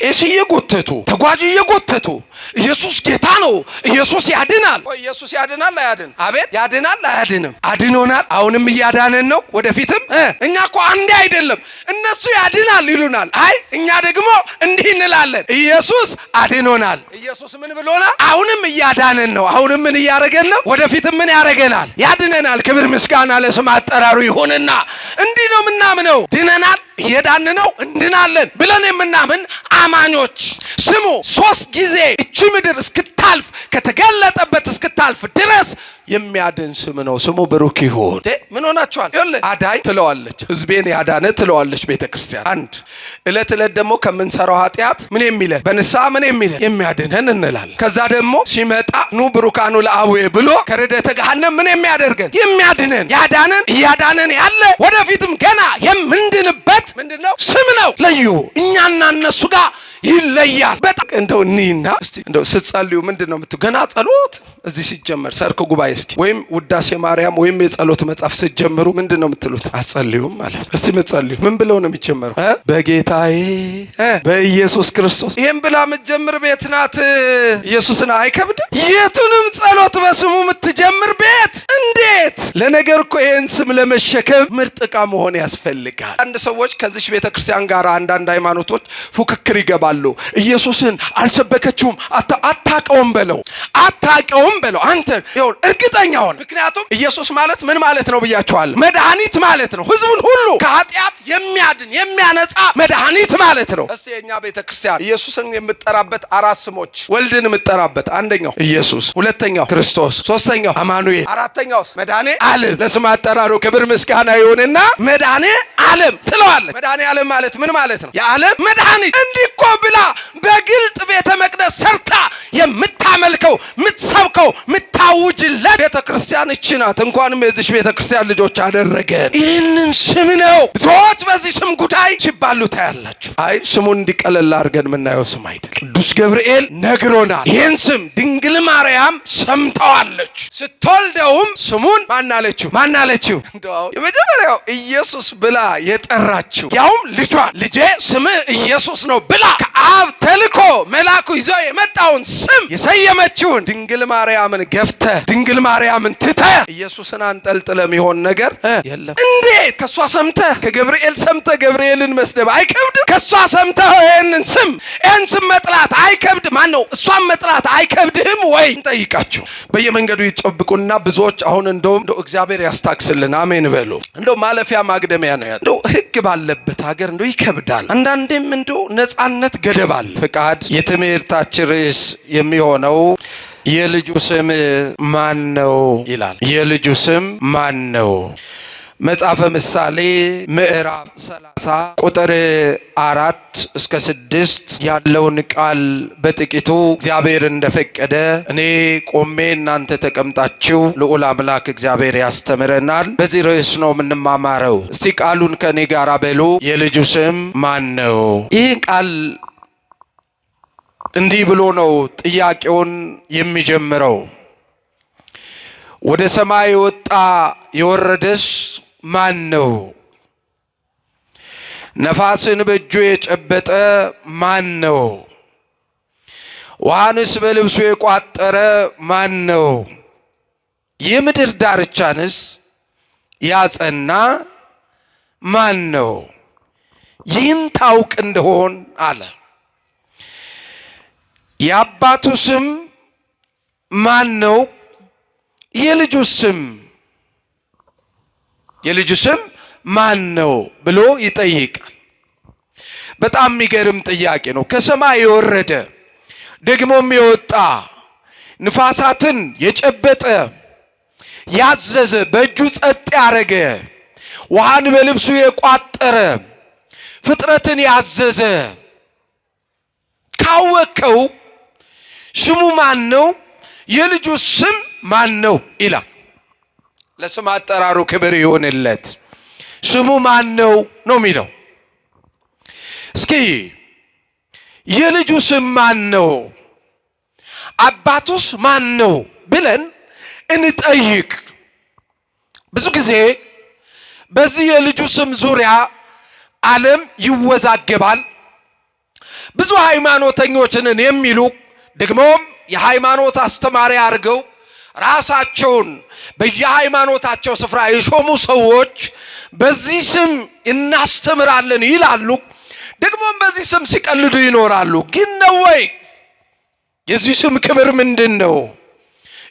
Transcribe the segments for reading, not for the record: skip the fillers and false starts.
ቄስ እየጎተቱ ተጓዥ እየጎተቱ ኢየሱስ ጌታ ነው፣ ኢየሱስ ያድናል። ወይ ኢየሱስ ያድናል አያድን? አቤት ያድናል አያድንም? አድኖናል። አሁንም እያዳነን ነው፣ ወደፊትም። እኛ እኮ አንዴ አይደለም፣ እነሱ ያድናል ይሉናል። አይ እኛ ደግሞ እንዲህ እንላለን፣ ኢየሱስ አድኖናል። ኢየሱስ ምን ብሎናል? አሁንም እያዳነን ነው። አሁንም ምን እያደረገን ነው? ወደፊትም ምን ያደርገናል? ያድነናል። ክብር ምስጋና ለስም አጠራሩ ይሁንና እንዲህ ነው ምናምነው። ድነናል፣ እየዳን ነው፣ እንድናለን ብለን የምናምን አማኞች ስሙ። 3 ጊዜ እቺ ምድር እስክታልፍ ከተገለጠበት እስክታልፍ ድረስ የሚያድን ስም ነው። ስሙ ብሩክ ይሁን። ምን ሆናችኋል? ይኸውልህ አዳይ ትለዋለች፣ ህዝቤን ያዳነ ትለዋለች ቤተክርስቲያን። አንድ እለት ደግሞ ከምንሰራው ኃጢአት ምን የሚለን በንስሐ ምን የሚለን የሚያድነን እንላለን። ከዛ ደግሞ ሲመጣ ኑ ብሩካኑ ለአቡዬ ብሎ ከርደተ ገሃነም ምን የሚያደርገን የሚያድነን፣ ያዳነን፣ እያዳነን ያለ ወደፊትም ገና የምንድንበት ምንድነው? ስም ነው። ለዩ እኛና እነሱ ጋር ይለያል። በጣም እንደው እኒና እስቲ እንደው ስትጸልዩ ምንድነው ገና ጸሎት እዚህ ሲጀመር ሰርክ ጉባኤ እስኪ ወይም ውዳሴ ማርያም ወይም የጸሎት መጽሐፍ ስትጀምሩ ምንድነው የምትሉት? አጸልዩም ማለት እስቲ ምትጸልዩ ምን ብለው ነው የሚጀምረው? በጌታዬ በኢየሱስ ክርስቶስ። ይሄን ብላ የምትጀምር ቤት ናት። ኢየሱስን አይከብድም? የቱንም ጸሎት በስሙ የምትጀምር ቤት እንዴት! ለነገር እኮ ይሄን ስም ለመሸከም ምርጥ ዕቃ መሆን ያስፈልጋል። አንድ ሰዎች ከዚህ ቤተክርስቲያን ጋር አንዳንድ ሃይማኖቶች ፉክክር ይገባሉ። ኢየሱስን አልሰበከችውም፣ አታቀውም በለው፣ አታቀውም በለው። አንተ ይሁን እርግጠኛ ሆነ። ምክንያቱም ኢየሱስ ማለት ምን ማለት ነው ብያቸዋለሁ? መድኃኒት ማለት ነው። ህዝቡን ሁሉ ከኃጢአት የሚያድን የሚያነጻ መድኃኒት ማለት ነው። እስቲ የኛ ቤተክርስቲያን ኢየሱስን የምትጠራበት 4 ስሞች፣ ወልድን የምትጠራበት አንደኛው ኢየሱስ፣ ሁለተኛው ክርስቶስ፣ ሶስተኛው አማኑኤል፣ አራተኛው መድኃኔ ዓለም። ለስም አጠራሩ ክብር ምስጋና ይሁንና መድኃኔ ዓለም ትለዋለች። መድኃኔ ዓለም ማለት ምን ማለት ነው? የዓለም መድኃኒት። እንዲህ እኮ ብላ በግልጥ ቤተ መቅደስ ሰርታ የምታመልከው የምትሰብከው የምታውጅለት ቤተክርስቲያን እቺ ናት። እንኳንም የዚህ ቤተክርስቲያን ልጆች አደረገን። ይህንን ስም ነው ብዙዎች በዚህ ስም ጉዳይ ሲባሉ ታያላችሁ። አይ ስሙን እንዲቀለል አድርገን የምናየው ስም አይደል። ቅዱስ ገብርኤል ነግሮናል። ይህን ስም ድንግል ማርያም ሰምተዋለች። ስትወልደውም ስሙን ማናለችው? እንደው የመጀመሪያው ኢየሱስ ብላ የጠራችው ያውም ልጇ ልጄ ስምህ ኢየሱስ ነው ብላ ከአብ ተልኮ መልአኩ ይዞ የመጣውን ስም የሰየመችውን ድንግል ማርያምን ገፍተ ድንግል ማርያምን ትተ ኢየሱስን አንጠልጥለ የሚሆን ነገር የለም። እንዴት ከሷ ሰምተ ከገብርኤል ሰምተ ገብርኤልን መስደብ አይከብድም? ከሷ ሰምተ ይሄንን ስም መጥላት አይከብድ? ማን ነው እሷን መጥላት አይከብድህም ወይ? እንጠይቃችሁ። በየመንገዱ ይጠብቁና ብዙዎች አሁን እንደው እግዚአብሔር ያስታክስልን አሜን በሉ። እንደው ማለፊያ ማግደሚያ ነው ያለው። ህግ ባለበት ሀገር እንደው ይከብዳል። አንዳንዴም እንደው ነጻነት ገደብ አለ። ፍቃድ የትምህርታችን ርዕስ የሚሆነው የልጁ ስም ማን ነው ይላል። የልጁ ስም ማን ነው? መጽሐፈ ምሳሌ ምዕራፍ 30 ቁጥር 4 እስከ 6 ያለውን ቃል በጥቂቱ እግዚአብሔር እንደፈቀደ እኔ ቆሜ እናንተ ተቀምጣችሁ ልዑል አምላክ እግዚአብሔር ያስተምረናል። በዚህ ርዕስ ነው የምንማማረው። እስቲ ቃሉን ከኔ ጋር በሉ። የልጁ ስም ማን ነው? ይህ ቃል እንዲህ ብሎ ነው ጥያቄውን የሚጀምረው። ወደ ሰማይ የወጣ የወረደስ ማን ነው? ነፋስን በእጁ የጨበጠ ማን ነው? ውሃንስ በልብሱ የቋጠረ ማን ነው? የምድር ዳርቻንስ ያጸና ማን ነው? ይህን ታውቅ እንደሆን አለ። የአባቱ ስም ማን ነው? የልጁ ስም ማን ነው ብሎ ይጠይቃል። በጣም የሚገርም ጥያቄ ነው። ከሰማይ የወረደ ደግሞም የወጣ ንፋሳትን የጨበጠ ያዘዘ በእጁ ጸጥ ያረገ ውሃን በልብሱ የቋጠረ ፍጥረትን ያዘዘ ካወቀው ስሙ ማን ነው? የልጁ ስም ማን ነው ይላል። ለስም አጠራሩ ክብር ይሁንለት። ስሙ ማን ነው ነው የሚለው። እስኪ የልጁ ስም ማን ነው? አባቱስ ማን ነው ብለን እንጠይቅ። ብዙ ጊዜ በዚህ የልጁ ስም ዙሪያ ዓለም ይወዛገባል። ብዙ ሃይማኖተኞችን የሚሉ ደግሞም የሃይማኖት አስተማሪ አድርገው ራሳቸውን በየሃይማኖታቸው ስፍራ የሾሙ ሰዎች በዚህ ስም እናስተምራለን ይላሉ። ደግሞም በዚህ ስም ሲቀልዱ ይኖራሉ። ግን ነው ወይ? የዚህ ስም ክብር ምንድነው?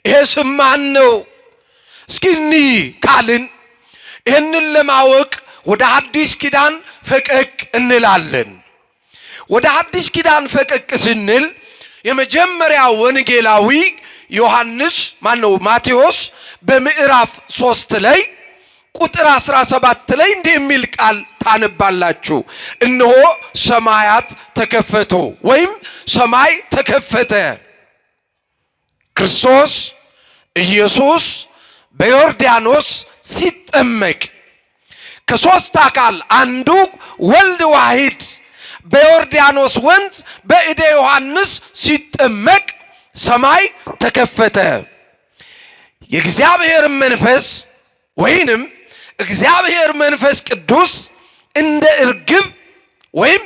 ይሄ ስም ማን ነው? እስኪ ካልን ይህንን ለማወቅ ወደ አዲስ ኪዳን ፈቀቅ እንላለን። ወደ አዲስ ኪዳን ፈቀቅ ስንል የመጀመሪያው ወንጌላዊ ዮሐንስ ማቴዎስ በምዕራፍ 3 ላይ ቁጥር 17 ላይ እንዲህ የሚል ቃል ታነባላችሁ። እነሆ ሰማያት ተከፈቱ ወይም ሰማይ ተከፈተ፣ ክርስቶስ ኢየሱስ በዮርዳኖስ ሲጠመቅ ከሶስት አካል አንዱ ወልድ ዋሂድ በዮርዳኖስ ወንዝ በእደ ዮሐንስ ሲጠመቅ ሰማይ ተከፈተ። የእግዚአብሔር መንፈስ ወይንም እግዚአብሔር መንፈስ ቅዱስ እንደ እርግብ ወይም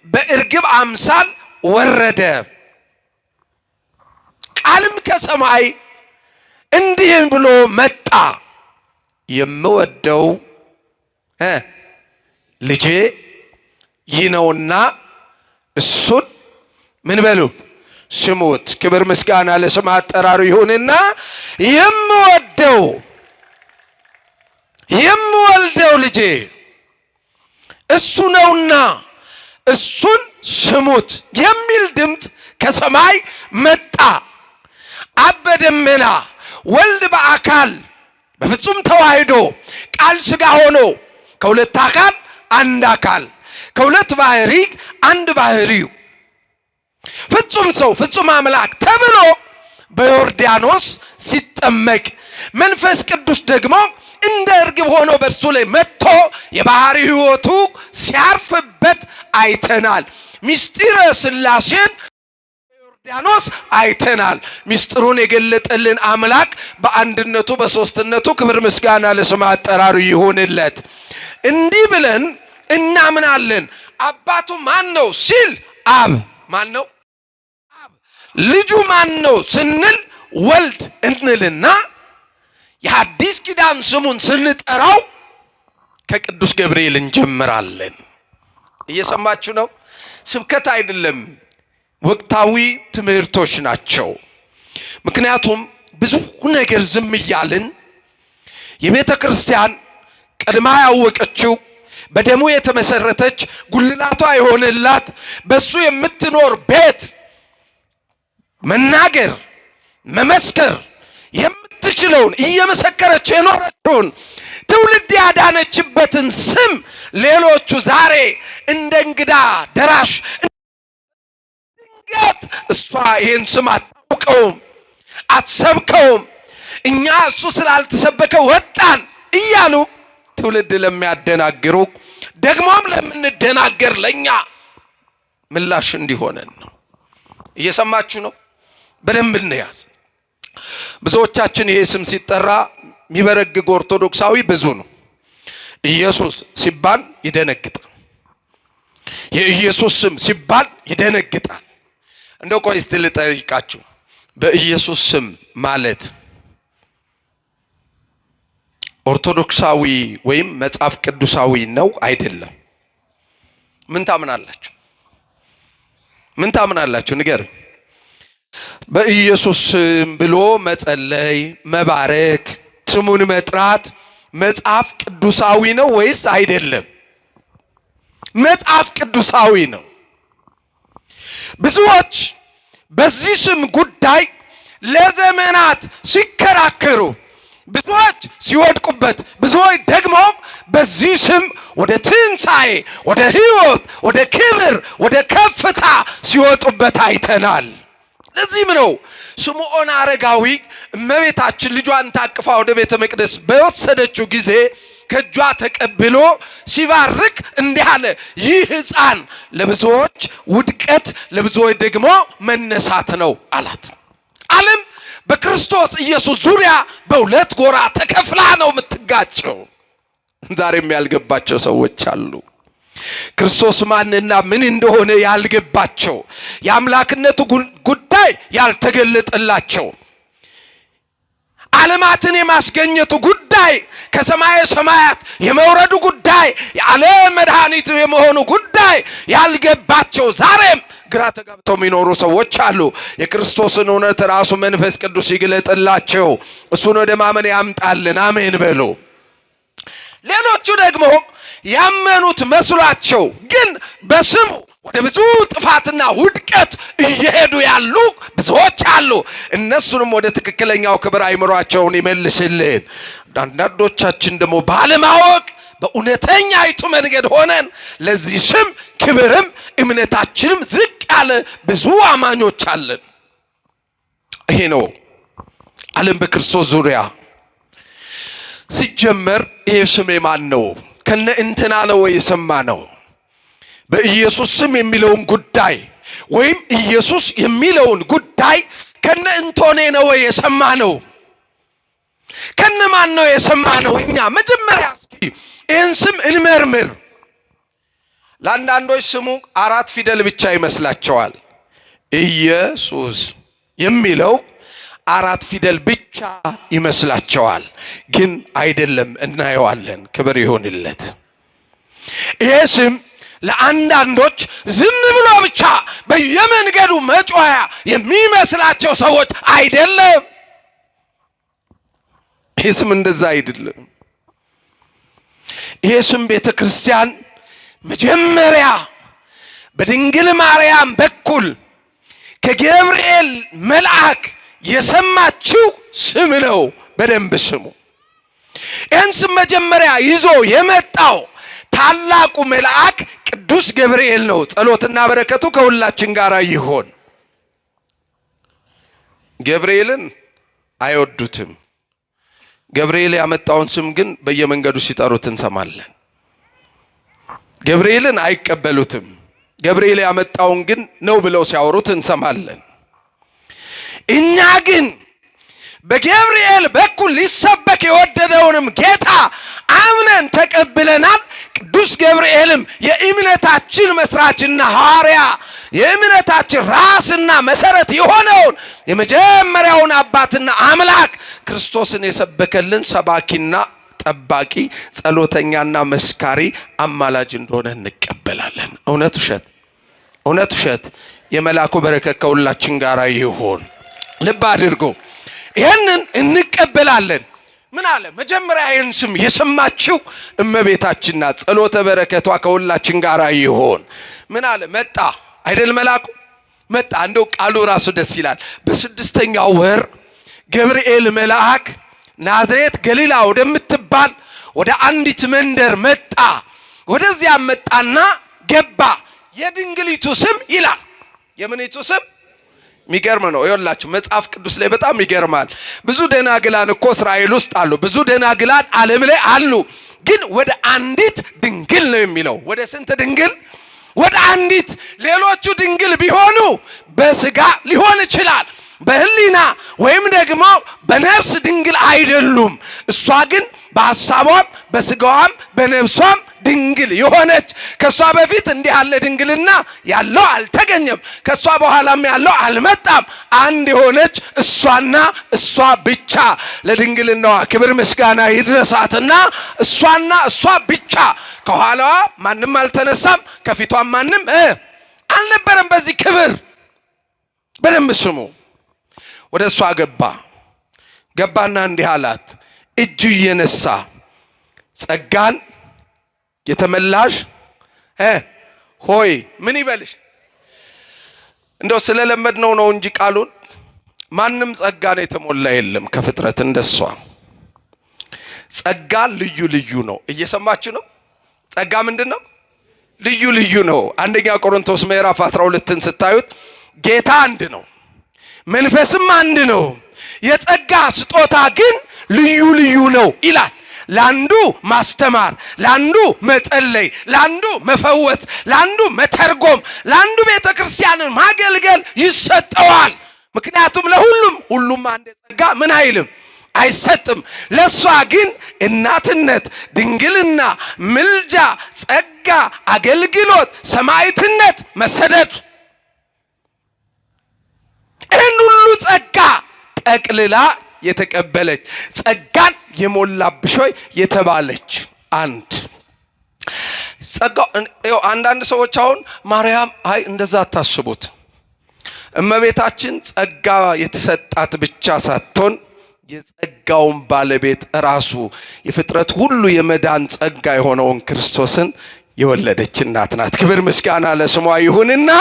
በእርግብ አምሳል ወረደ። ቃልም ከሰማይ እንዲህ ብሎ መጣ፣ የምወደው ልጄ ይህ ነውና እሱን ምን በሉ ስሙት። ክብር ምስጋና ለስም አጠራሩ ይሁንና የምወልደው ልጄ እሱ ነውና እሱን ስሙት የሚል ድምፅ ከሰማይ መጣ። አብ በደመና ወልድ በአካል በፍጹም ተዋህዶ ቃል ሥጋ ሆኖ ከሁለት አካል አንድ አካል ከሁለት ባህሪ አንድ ባህሪ ፍጹም ሰው ፍጹም አምላክ ተብሎ በዮርዳኖስ ሲጠመቅ መንፈስ ቅዱስ ደግሞ እንደ እርግብ ሆኖ በእርሱ ላይ መጥቶ የባህሪ ሕይወቱ ሲያርፍበት አይተናል። ምስጢረ ሥላሴን በዮርዳኖስ አይተናል። ምስጢሩን የገለጠልን አምላክ በአንድነቱ በሶስትነቱ ክብር ምስጋና ለስም አጠራሩ ይሁንለት። እንዲህ ብለን እናምናለን። አባቱ ማን ነው ሲል አብ ማን ነው? አብ። ልጁ ማን ነው ስንል ወልድ እንልና የሐዲስ ኪዳን ስሙን ስንጠራው ከቅዱስ ገብርኤል እንጀምራለን። እየሰማችሁ ነው? ስብከት አይደለም፣ ወቅታዊ ትምህርቶች ናቸው። ምክንያቱም ብዙ ነገር ዝም እያልን የቤተ ክርስቲያን ቀድማ ያወቀችው በደሙ የተመሰረተች ጉልላቷ የሆነላት በሱ የምትኖር ቤት መናገር መመስከር የምትችለውን እየመሰከረች የኖረችውን ትውልድ ያዳነችበትን ስም ሌሎቹ ዛሬ እንደ እንግዳ ደራሽ ድንገት እሷ ይህን ስም አታውቀውም፣ አትሰብከውም፣ እኛ እሱ ስላልተሰበከ ወጣን እያሉ ትውልድ ለሚያደናግሩ ደግሞም ለምንደናገር ለኛ ምላሽ እንዲሆነን ነው። እየሰማችሁ ነው? በደንብ እንያዝ። ብዙዎቻችን ይሄ ስም ሲጠራ የሚበረግግ ኦርቶዶክሳዊ ብዙ ነው። ኢየሱስ ሲባል ይደነግጣል። የኢየሱስ ስም ሲባል ይደነግጣል። እንደው ቆይ እስቲ ልጠይቃችሁ፣ በኢየሱስ ስም ማለት ኦርቶዶክሳዊ ወይም መጽሐፍ ቅዱሳዊ ነው አይደለም? ምን ታምናላችሁ? ምን ታምናላችሁ? ንገር። በኢየሱስ ስም ብሎ መጸለይ፣ መባረክ፣ ስሙን መጥራት መጽሐፍ ቅዱሳዊ ነው ወይስ አይደለም? መጽሐፍ ቅዱሳዊ ነው። ብዙዎች በዚህ ስም ጉዳይ ለዘመናት ሲከራከሩ፣ ብዙዎች ሲወድቁበት፣ ብዙዎች ደግሞ በዚህ ስም ወደ ትንሣኤ፣ ወደ ሕይወት፣ ወደ ክብር፣ ወደ ከፍታ ሲወጡበት አይተናል። ለዚህም ነው ስምዖን አረጋዊ እመቤታችን ልጇን ታቅፋ ወደ ቤተ መቅደስ በወሰደችው ጊዜ ከእጇ ተቀብሎ ሲባርክ እንዲህ አለ፣ ይህ ሕፃን ለብዙዎች ውድቀት ለብዙዎች ደግሞ መነሳት ነው አላት። ዓለም በክርስቶስ ኢየሱስ ዙሪያ በሁለት ጎራ ተከፍላ ነው የምትጋጨው። ዛሬም ያልገባቸው ሰዎች አሉ። ክርስቶስ ማንና ምን እንደሆነ ያልገባቸው፣ የአምላክነቱ ጉዳይ ያልተገለጠላቸው፣ ዓለማትን የማስገኘቱ ጉዳይ፣ ከሰማየ ሰማያት የመውረዱ ጉዳይ፣ የዓለም መድኃኒት የመሆኑ ጉዳይ ያልገባቸው ዛሬም ግራ ተጋብተው የሚኖሩ ሰዎች አሉ። የክርስቶስን እውነት ራሱ መንፈስ ቅዱስ ይግለጥላቸው፣ እሱን ወደ ማመን ያምጣልን። አሜን በሉ። ሌሎቹ ደግሞ ያመኑት መስሏቸው ግን በስሙ ወደ ብዙ ጥፋትና ውድቀት እየሄዱ ያሉ ብዙዎች አሉ። እነሱንም ወደ ትክክለኛው ክብር አይምሯቸውን ይመልስልን። አንዳንዶቻችን ደግሞ ባለማወቅ በእውነተኛይቱ መንገድ ሆነን ለዚህ ስም ክብርም እምነታችንም ዝቅ ያለ ብዙ አማኞች አለን። ይሄ ነው ዓለም በክርስቶስ ዙሪያ ሲጀመር። ይሄ ስም የማን ነው? ከነ እንትና ነው የሰማነው? በኢየሱስ ስም የሚለውን ጉዳይ ወይም ኢየሱስ የሚለውን ጉዳይ ከነ እንቶኔ ነው የሰማነው? ከነ ማን ነው የሰማነው? እኛ መጀመሪያ እስኪ ይህን ስም እንመርምር። ለአንዳንዶች ስሙ 4 ፊደል ብቻ ይመስላቸዋል። ኢየሱስ የሚለው 4 ፊደል ብቻ ይመስላቸዋል፣ ግን አይደለም። እናየዋለን። ክብር ይሁንለት። ይሄ ስም ለአንዳንዶች ዝም ብሎ ብቻ በየመንገዱ መጮያ የሚመስላቸው ሰዎች አይደለም። ይሄ ስም እንደዛ አይደለም። ይሄ ስም ቤተ ክርስቲያን መጀመሪያ በድንግል ማርያም በኩል ከገብርኤል መልአክ የሰማችው ስም ነው። በደንብ ስሙ። ይህን ስም መጀመሪያ ይዞ የመጣው ታላቁ መልአክ ቅዱስ ገብርኤል ነው። ጸሎትና በረከቱ ከሁላችን ጋር ይሆን። ገብርኤልን አይወዱትም። ገብርኤል ያመጣውን ስም ግን በየመንገዱ ሲጠሩት እንሰማለን። ገብርኤልን አይቀበሉትም። ገብርኤል ያመጣውን ግን ነው ብለው ሲያወሩት እንሰማለን። እኛ ግን በገብርኤል በኩል ሊሰበክ የወደደውንም ጌታ አምነን ተቀብለናል። ቅዱስ ገብርኤልም የእምነታችን መስራችና ሐዋርያ፣ የእምነታችን ራስና መሰረት የሆነውን የመጀመሪያውን አባትና አምላክ ክርስቶስን የሰበከልን ሰባኪና ጠባቂ፣ ጸሎተኛና መስካሪ፣ አማላጅ እንደሆነ እንቀበላለን። እውነት ውሸት? እውነት ውሸት? የመላኩ በረከት ከሁላችን ጋር ይሁን። ልብ አድርጎ ይህንን እንቀበላለን። ምን አለ? መጀመሪያ ይህን ስም የሰማችው እመቤታችንና ጸሎተ በረከቷ ከሁላችን ጋር ይሁን። ምን አለ? መጣ አይደል? መላኩ መጣ። እንደው ቃሉ ራሱ ደስ ይላል። በ6ኛው ወር ገብርኤል መልአክ ናዝሬት ገሊላ ወደምትባል ወደ አንዲት መንደር መጣ። ወደዚያ መጣና ገባ። የድንግሊቱ ስም ይላል። የምኒቱ ስም የሚገርም ነው። ይኸውላችሁ መጽሐፍ ቅዱስ ላይ በጣም ይገርማል። ብዙ ደናግላን እኮ እስራኤል ውስጥ አሉ። ብዙ ደናግላን ዓለም ላይ አሉ። ግን ወደ አንዲት ድንግል ነው የሚለው። ወደ ስንት ድንግል? ወደ አንዲት። ሌሎቹ ድንግል ቢሆኑ በስጋ ሊሆን ይችላል፣ በህሊና ወይም ደግሞ በነፍስ ድንግል አይደሉም። እሷ ግን በሐሳቧም በስጋዋም በነፍሷም ድንግል የሆነች፣ ከሷ በፊት እንዲህ ያለ ድንግልና ያለው አልተገኘም፣ ከሷ በኋላም ያለው አልመጣም። አንድ የሆነች እሷና እሷ ብቻ። ለድንግልናዋ ክብር ምስጋና ይድረሳትና እሷና እሷ ብቻ። ከኋላዋ ማንም አልተነሳም፣ ከፊቷም ማንም አልነበረም። በዚህ ክብር በደንብ ስሙ። ወደ እሷ ገባና እንዲህ አላት፣ እጁ እየነሳ ጸጋን የተመላሽ ሆይ ምን ይበልሽ። እንደው ስለለመድነው ነው እንጂ ቃሉን ማንም ጸጋን የተሞላ የለም ከፍጥረት እንደሷ። ጸጋ ልዩ ልዩ ነው። እየሰማችሁ ነው? ጸጋ ምንድነው? ልዩ ልዩ ነው። አንደኛ ቆሮንቶስ ምዕራፍ 12ን ስታዩት ጌታ አንድ ነው፣ መንፈስም አንድ ነው፣ የጸጋ ስጦታ ግን ልዩ ልዩ ነው ይላል። ለአንዱ ማስተማር፣ ለአንዱ መጸለይ፣ ለአንዱ መፈወስ፣ ለአንዱ መተርጎም፣ ለአንዱ ቤተ ክርስቲያንን ማገልገል ይሰጠዋል። ምክንያቱም ለሁሉም አንድ ጸጋ ምን አይልም አይሰጥም። ለሷ ግን እናትነት፣ ድንግልና፣ ምልጃ፣ ጸጋ፣ አገልግሎት፣ ሰማዕትነት፣ መሰደድ ይህን ሁሉ ጸጋ ጠቅልላ የተቀበለች ጸጋን የሞላብሽ ሆይ የተባለች አንድ ጸጋው። አንዳንድ ሰዎች አሁን ማርያም እንደዛ አታስቡት። እመቤታችን ጸጋ የተሰጣት ብቻ ሳትሆን የጸጋውን ባለቤት ራሱ የፍጥረት ሁሉ የመዳን ጸጋ የሆነውን ክርስቶስን የወለደች እናት ናት። ክብር ምስጋና ለስሟ ይሁንና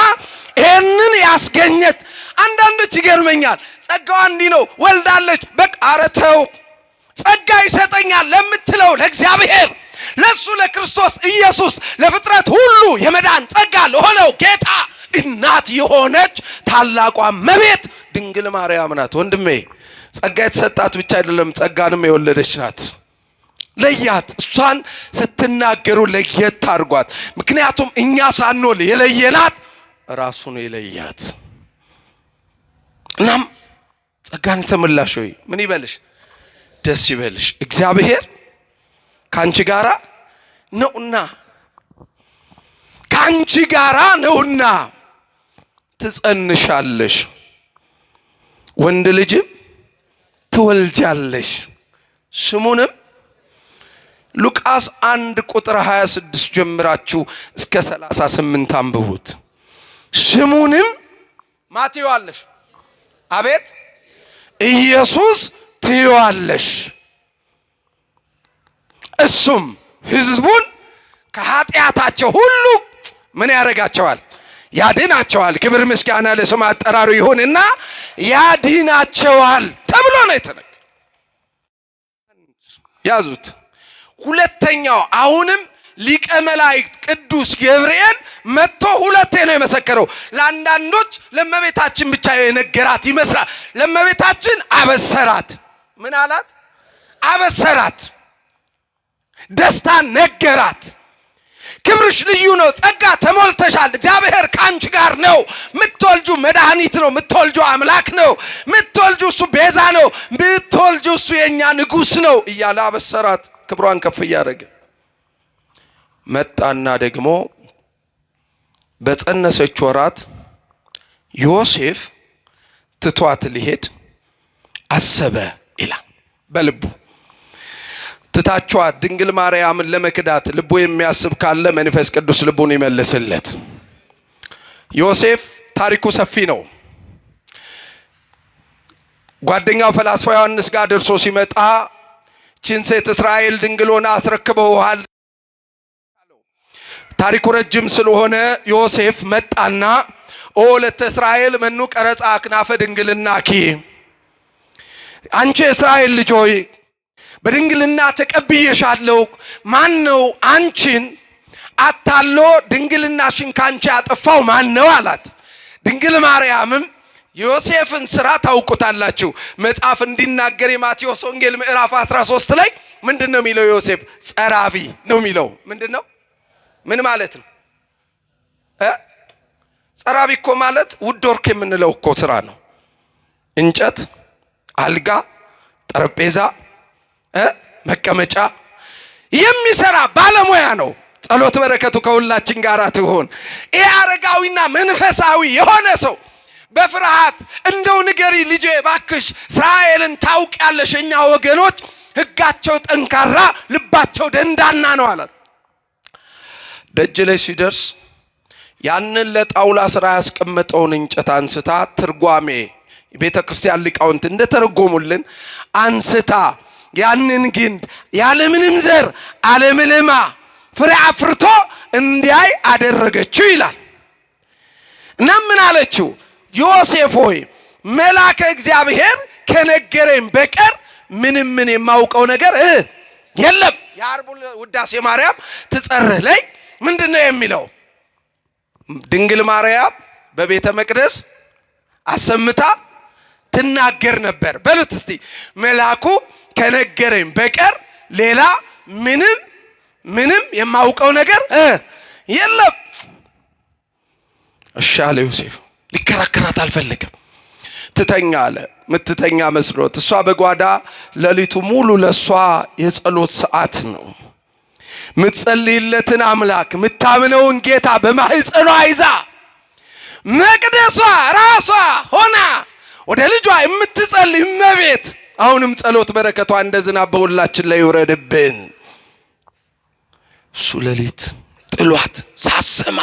ይህንን ያስገኘች አንዳንዶች ይገርመኛል። ጸጋዋ እንዲህ ነው ወልዳለች። በቃ ኧረ ተው፣ ጸጋ ይሰጠኛል ለምትለው ለእግዚአብሔር ለሱ ለክርስቶስ ኢየሱስ ለፍጥረት ሁሉ የመዳን ጸጋ ለሆነው ጌታ እናት የሆነች ታላቋ እመቤት ድንግል ማርያም ናት። ወንድሜ ጸጋ የተሰጣት ብቻ አይደለም፣ ጸጋንም የወለደች ናት። ለያት። እሷን ስትናገሩ ለየት አድርጓት። ምክንያቱም እኛ ሳንወል የለየናት ራሱ ነው የለያት። እናም ጸጋን ተመላሽ ሆይ ምን ይበልሽ? ደስ ይበልሽ። እግዚአብሔር ካንቺ ጋራ ነውና ካንቺ ጋራ ነውና ትጸንሻለሽ፣ ወንድ ልጅም ትወልጃለሽ፣ ስሙንም ሉቃስ 1 ቁጥር 26 ጀምራችሁ እስከ 38 አንብቡት። ስሙንም ማትይዋለሽ፣ አቤት ኢየሱስ ትይዋለሽ፣ እሱም ሕዝቡን ከኃጢአታቸው ሁሉ ምን ያደርጋቸዋል? ያድናቸዋል። ክብር ምስጋና ለስም አጠራሩ ይሁንና ያድናቸዋል ተብሎ ነው የተነገረው። ያዙት። ሁለተኛው አሁንም ሊቀ መላእክት ቅዱስ ገብርኤል መጥቶ ሁለቴ ነው የመሰከረው። ለአንዳንዶች ለእመቤታችን ብቻ የነገራት ይመስላል። ለእመቤታችን አበሰራት። ምን አላት? አበሰራት። ደስታን ነገራት። ክብርሽ ልዩ ነው፣ ጸጋ ተሞልተሻል፣ እግዚአብሔር ካንቺ ጋር ነው፣ ምትወልጁ መድኃኒት ነው፣ ምትወልጁ አምላክ ነው፣ ምትወልጁ እሱ ቤዛ ነው፣ ምትወልጁ እሱ የኛ ንጉሥ ነው እያለ አበሰራት። ክብሯን ከፍ እያደረገ መጣና ደግሞ በጸነሰች ወራት ዮሴፍ ትቷት ሊሄድ አሰበ ይላል። በልቡ ትታቿት ድንግል ማርያምን ለመክዳት ልቡ የሚያስብ ካለ መንፈስ ቅዱስ ልቡን ይመልስለት። ዮሴፍ ታሪኩ ሰፊ ነው። ጓደኛው ፈላስፋ ዮሐንስ ጋር ደርሶ ሲመጣ ቺን ሴት እስራኤል ድንግሎና አስረክበውሃል። ታሪኩ ረጅም ስለሆነ ዮሴፍ መጣና ኦለተ እስራኤል መኑ ቀረጻ አክናፈ ድንግልናኪ፣ አንቺ እስራኤል ልጅ ሆይ በድንግልና ተቀብዬሻለሁ። ማን ነው አንቺን አታሎ ድንግልናሽን ካንቺ ያጠፋው ማን ነው አላት። ድንግል ማርያምም ዮሴፍን ስራ ታውቁታላችሁ። መጽሐፍ እንዲናገር የማቴዎስ ወንጌል ምዕራፍ 13 ላይ ምንድነው የሚለው? ዮሴፍ ጸራቢ ነው የሚለው። ምንድነው? ምን ማለት ነው? ጸራቢ እኮ ማለት ውድ ወርቅ የምንለው እኮ ስራ ነው። እንጨት፣ አልጋ፣ ጠረጴዛ፣ መቀመጫ የሚሰራ ባለሙያ ነው። ጸሎት በረከቱ ከሁላችን ጋር ትሁን። ይሄ አረጋዊና መንፈሳዊ የሆነ ሰው በፍርሃት እንደው ንገሪ ልጄ ባክሽ እስራኤልን ታውቂያለሽ፣ እኛ ወገኖች ሕጋቸው ጠንካራ ልባቸው ደንዳና ነው አላት። ደጅ ላይ ሲደርስ ያንን ለጣውላ ስራ ያስቀመጠውን እንጨት አንስታ ትርጓሜ ቤተ ክርስቲያን ሊቃውንት እንደተረጎሙልን አንስታ ያንን ግንድ ያለምንም ዘር አለምልማ ፍሬ አፍርቶ እንዲያይ አደረገችው ይላል። እና ምን አለችው? ዮሴፍ ሆይ መልአከ እግዚአብሔር ከነገረኝ በቀር ምን የማውቀው ነገር የለም። የዓርቡ ውዳሴ ማርያም ትጸርህ ላይ ምንድነው የሚለው? ድንግል ማርያም በቤተ መቅደስ አሰምታ ትናገር ነበር። በሉት እስቲ መልአኩ ከነገረኝ በቀር ሌላ ምንም የማውቀው ነገር የለም። እሺ አለ ዮሴፍ። ሊከራከራት አልፈለገም። ምትተኛ አለ። ምትተኛ መስሎት እሷ በጓዳ ሌሊቱ ሙሉ ለሷ የጸሎት ሰዓት ነው። ምትጸልይለትን አምላክ ምታምነውን ጌታ በማህፀኗ ይዛ መቅደሷ ራሷ ሆና ወደ ልጇ የምትጸልይ እመቤት አሁንም ጸሎት በረከቷ እንደ ዝናብ በሁላችን ላይ ይውረድብን። እሱ ሌሊት ጥሏት ሳሰማ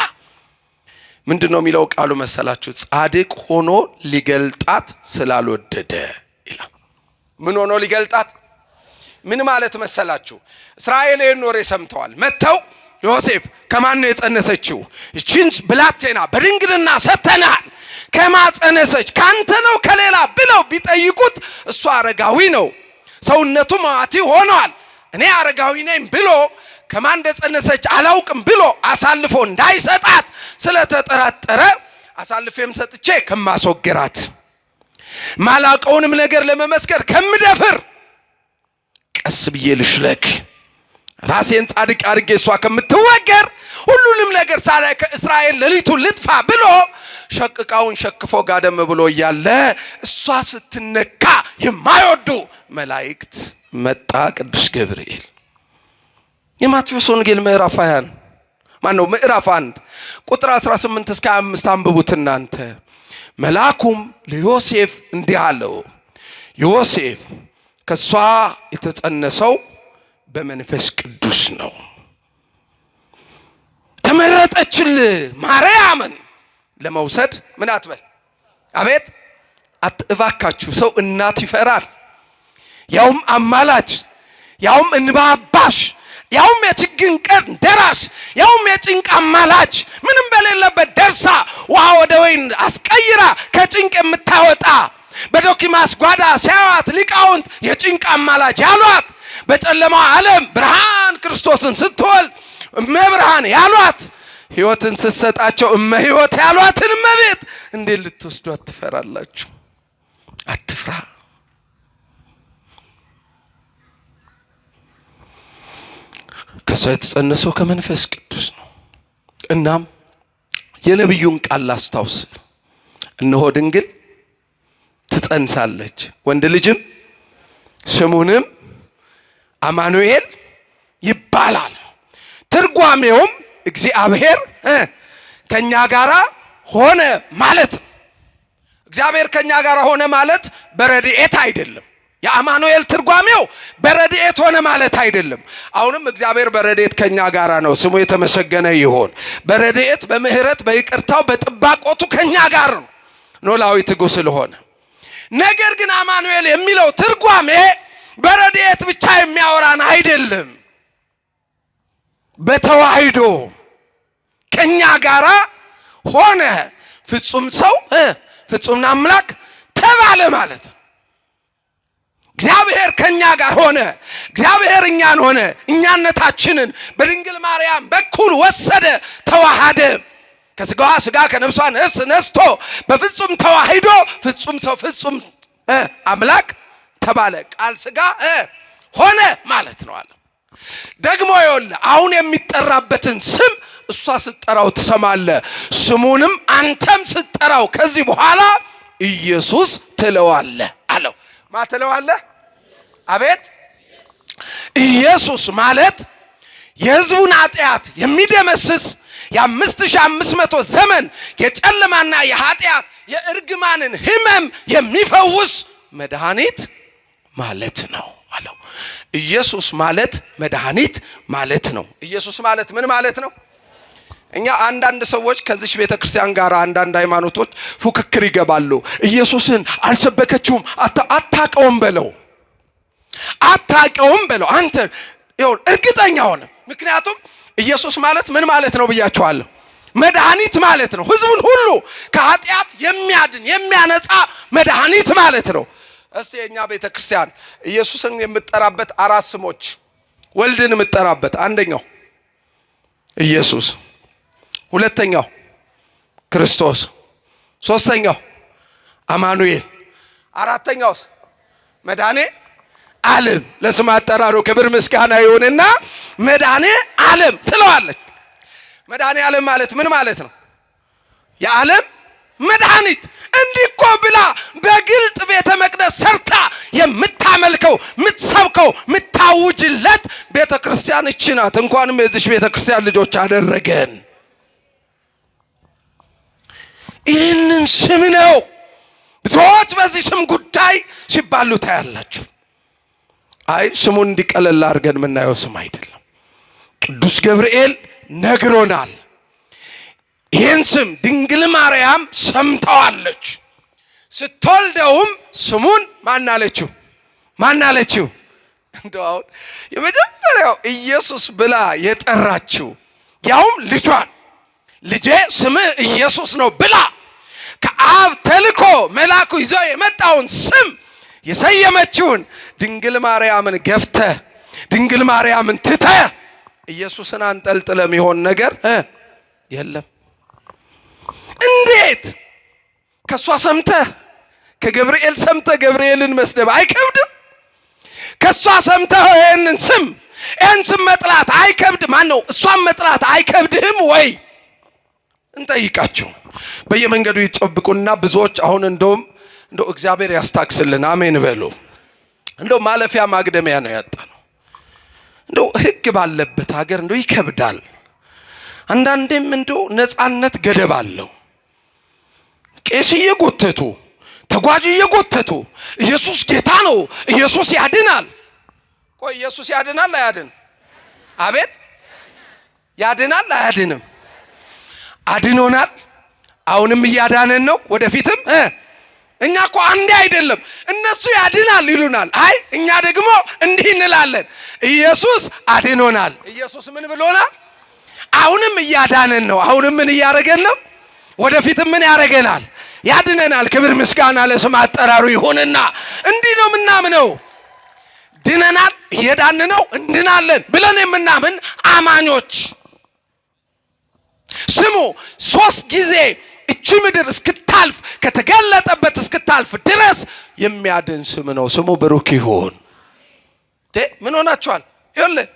ምንድነው የሚለው ቃሉ መሰላችሁ? ጻድቅ ሆኖ ሊገልጣት ስላልወደደ ይላል። ምን ሆኖ ሊገልጣት? ምን ማለት መሰላችሁ? እስራኤል ወሬ ሰምተዋል። መተው ዮሴፍ ከማን ነው የጸነሰችው? እቺን ብላቴና በድንግልና ሰተናል። ከማጸነሰች ካንተ ነው ከሌላ ብለው ቢጠይቁት እሱ አረጋዊ ነው፣ ሰውነቱ መዋቲ ሆኗል፣ እኔ አረጋዊ ነኝ ብሎ ከማን እንደጸነሰች አላውቅም ብሎ አሳልፎ እንዳይሰጣት ስለተጠራጠረ አሳልፌም ሰጥቼ ከማስወገራት ማላቀውንም ነገር ለመመስከር ከምደፍር ቀስ ብዬ ልሽለክ ራሴን ጻድቅ አድርጌ እሷ ከምትወገር ሁሉንም ነገር ሳላይ ከእስራኤል ሌሊቱ ልጥፋ ብሎ ሸቅቃውን ሸክፎ ጋደም ብሎ እያለ እሷ ስትነካ የማይወዱ መላእክት መጣ ቅዱስ ገብርኤል። የማቴዎስ ወንጌል ምዕራፍ 20 ምዕራፍ 1 ቁጥር 18 እስከ 25 አንብቡት እናንተ። መልአኩም ለዮሴፍ እንዲህ አለው፣ ዮሴፍ ከሷ የተጸነሰው በመንፈስ ቅዱስ ነው። ተመረጠችል ማርያምን ለመውሰድ ምን አትበል። አቤት አትባካችሁ። ሰው እናት ይፈራል፣ ያውም አማላጅ፣ ያውም እንባባሽ፣ ያውም የችግኝ ቀን ደራሽ፣ ያውም የጭንቅ አማላጅ፣ ምንም በሌለበት ደርሳ ውሃ ወደ ወይን አስቀይራ ከጭንቅ የምታወጣ በዶኪማስ ጓዳ ሲያዋት ሊቃውንት የጭንቅ አማላጅ ያሏት፣ በጨለማው ዓለም ብርሃን ክርስቶስን ስትወልድ እመብርሃን ያሏት፣ ሕይወትን ስትሰጣቸው እመሕይወት ያሏትን እመቤት እንዴት ልትወስዱ አትፈራላችሁ? አትፍራ። ከሷ የተጸነሰው ከመንፈስ ቅዱስ ነው። እናም የነቢዩን ቃል ላስታውስ። እነሆ ድንግል ትጸንሳለች፣ ወንድ ልጅም ስሙንም አማኑኤል ይባላል። ትርጓሜውም እግዚአብሔር ከኛ ጋራ ሆነ ማለት። እግዚአብሔር ከኛ ጋራ ሆነ ማለት በረድኤት አይደለም። የአማኑኤል ትርጓሜው በረድኤት ሆነ ማለት አይደለም። አሁንም እግዚአብሔር በረድኤት ከኛ ጋራ ነው፣ ስሙ የተመሰገነ ይሁን። በረድኤት በምህረት በይቅርታው በጥባቆቱ ከኛ ጋር ነው፣ ኖላዊ ትጉ ስለሆነ። ነገር ግን አማኑኤል የሚለው ትርጓሜ በረድኤት ብቻ የሚያወራን አይደለም። በተዋህዶ ከኛ ጋራ ሆነ፣ ፍጹም ሰው ፍጹም አምላክ ተባለ ማለት። እግዚአብሔር ከኛ ጋር ሆነ፣ እግዚአብሔር እኛን ሆነ፣ እኛነታችንን በድንግል ማርያም በኩል ወሰደ፣ ተዋሃደ። ከስጋዋ ስጋ ከነፍሷ ነፍስ ነስቶ በፍጹም ተዋህዶ ፍጹም ሰው ፍጹም አምላክ ተባለ። ቃል ስጋ ሆነ ማለት ነው አለ። ደግሞ ይኸውልህ አሁን የሚጠራበትን ስም እሷ ስትጠራው ትሰማለህ። ስሙንም አንተም ስትጠራው ከዚህ በኋላ ኢየሱስ ትለዋለህ አለው። ማ ትለዋለህ? አቤት ኢየሱስ ማለት የሕዝቡን ኃጢአት የሚደመስስ የ5500 ዘመን የጨለማና የኃጢአት የእርግማንን ህመም የሚፈውስ መድኃኒት ማለት ነው አለው። ኢየሱስ ማለት መድኃኒት ማለት ነው። ኢየሱስ ማለት ምን ማለት ነው? እኛ አንዳንድ ሰዎች ከዚህ ቤተክርስቲያን ጋር አንዳንድ ሃይማኖቶች ፉክክር ይገባሉ። ኢየሱስን አልሰበከችውም፣ አታቀውም በለው፣ አታቀውም በለው። አንተ ይኸው እርግጠኛ ሆነ። ምክንያቱም ኢየሱስ ማለት ምን ማለት ነው ብያቸዋለሁ? መድኃኒት ማለት ነው። ህዝቡን ሁሉ ከኃጢአት የሚያድን የሚያነጻ መድኃኒት ማለት ነው። እስቲ የኛ ቤተክርስቲያን ኢየሱስን የምትጠራበት አራት ስሞች፣ ወልድን የምትጠራበት አንደኛው ኢየሱስ፣ ሁለተኛው ክርስቶስ፣ ሶስተኛው አማኑኤል፣ አራተኛውስ መድኃኔ ዓለም። ለስም አጠራሩ ክብር ምስጋና ይሁንና መድኃኔ ዓለም ትለዋለች። መድኃኔ ዓለም ማለት ምን ማለት ነው? የዓለም መድኃኒት እንዲኮ ብላ በግልጥ ቤተ መቅደስ ሰርታ የምታመልከው ምትሰብከው ምታውጅለት ቤተ ክርስቲያን እቺ ናት። እንኳንም የዚህ ቤተ ክርስቲያን ልጆች አደረገን። ይህንን ስም ነው ብዙዎች በዚህ ስም ጉዳይ ሲባሉ ታያላችሁ። አይ ስሙን እንዲቀለል አድርገን የምናየው ስም አይደለም። ቅዱስ ገብርኤል ነግሮናል። ይህን ስም ድንግል ማርያም ሰምተዋለች። ስትወልደውም ስሙን ማን አለችው? እንደው አሁን የመጀመሪያው ኢየሱስ ብላ የጠራችው ያውም ልጇን ልጄ ስምህ ኢየሱስ ነው ብላ ከአብ ተልኮ መልአኩ ይዞ የመጣውን ስም የሰየመችውን ድንግል ማርያምን ገፍተ ድንግል ማርያምን ትተ ኢየሱስን አንጠልጥለ የሚሆን ነገር የለም። እንዴት ከሷ ሰምተ ከገብርኤል ሰምተ ገብርኤልን መስደብ አይከብድም? ከሷ ሰምተ ይሄንን ስም መጥላት አይከብድ? ማን ነው እሷን መጥላት አይከብድህም ወይ? እንጠይቃቸው። በየመንገዱ ይጠብቁና ብዙዎች አሁን እንደው እግዚአብሔር ያስታክስልን አሜን በሉ። እንደው ማለፊያ ማግደሚያ ነው ያጣነው። እንደው ህግ ባለበት ሀገር እንደው ይከብዳል። አንዳንዴም እንደው ነፃነት ገደብ አለው። ቄስ እየጎተቱ ተጓዥ እየጎተቱ ኢየሱስ ጌታ ነው፣ ኢየሱስ ያድናል። ቆይ ኢየሱስ ያድናል አያድን? አቤት ያድናል አያድንም? አድኖናል። አሁንም እያዳነን ነው፣ ወደፊትም እኛ እኮ አንዴ አይደለም እነሱ ያድናል ይሉናል። አይ እኛ ደግሞ እንዲህ እንላለን፣ ኢየሱስ አድኖናል። ኢየሱስ ምን ብሎናል? አሁንም እያዳነን ነው። አሁንም ምን እያደረገን ነው? ወደፊትም ምን ያደርገናል? ያድነናል። ክብር ምስጋና ለስም አጠራሩ ይሁንና እንዲህ ነው ምናምነው። ድነናል፣ እየዳን ነው፣ እንድናለን ብለን የምናምን አማኞች ስሙ 3 ጊዜ እቺ ምድር እስክታልፍ ከተገለጠበት እስክታልፍ ድረስ የሚያድን ስም ነው። ስሙ ብሩክ ይሁን። ምን ሆናችኋል? ይኸውልህ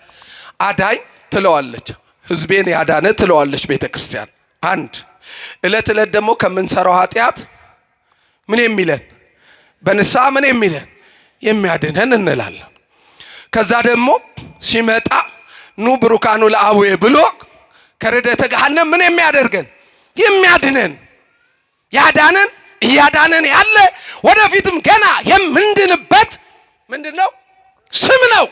አዳኝ ትለዋለች፣ ህዝቤን ያዳነ ትለዋለች ቤተክርስቲያን። አንድ እለት ደግሞ ከምንሰራው ኃጢአት ምን የሚለን በንስሐ ምን የሚለን የሚያድነን እንላለን። ከዛ ደግሞ ሲመጣ ኑ ብሩካኑ ለአቡዬ ብሎ ከርደተ ገሃነም ምን የሚያደርገን የሚያድነን ያዳነን እያዳነን ያለ ወደፊትም ገና የምንድንበት ምንድነው? ስም ነው።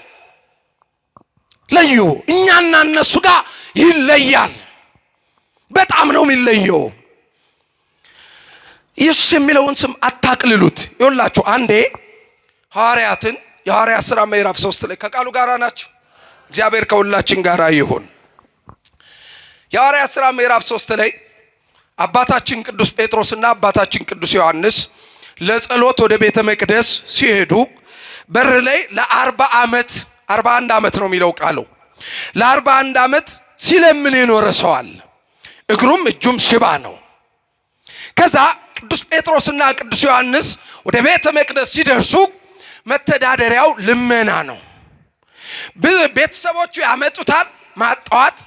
ለዩ እኛና እነሱ ጋር ይለያል። በጣም ነው የሚለየው። ኢየሱስ የሚለውን ስም አታቅልሉት። ይኸውላችሁ አንዴ ሐዋርያትን የሐዋርያት ሥራ ምዕራፍ 3 ላይ ከቃሉ ጋር ናቸው። እግዚአብሔር ከሁላችን ጋር ይሁን። የሐዋርያት ሥራ ምዕራፍ 3 ላይ አባታችን ቅዱስ ጴጥሮስና አባታችን ቅዱስ ዮሐንስ ለጸሎት ወደ ቤተ መቅደስ ሲሄዱ በር ላይ ለ40 ዓመት 41 ዓመት ነው የሚለው ቃሉ ለ41 ዓመት ሲለምን የኖረ ሰው አለ። እግሩም እጁም ሽባ ነው። ከዛ ቅዱስ ጴጥሮስና ቅዱስ ዮሐንስ ወደ ቤተ መቅደስ ሲደርሱ መተዳደሪያው ልመና ነው። ቤተሰቦቹ ያመጡታል፣ ማጣዋት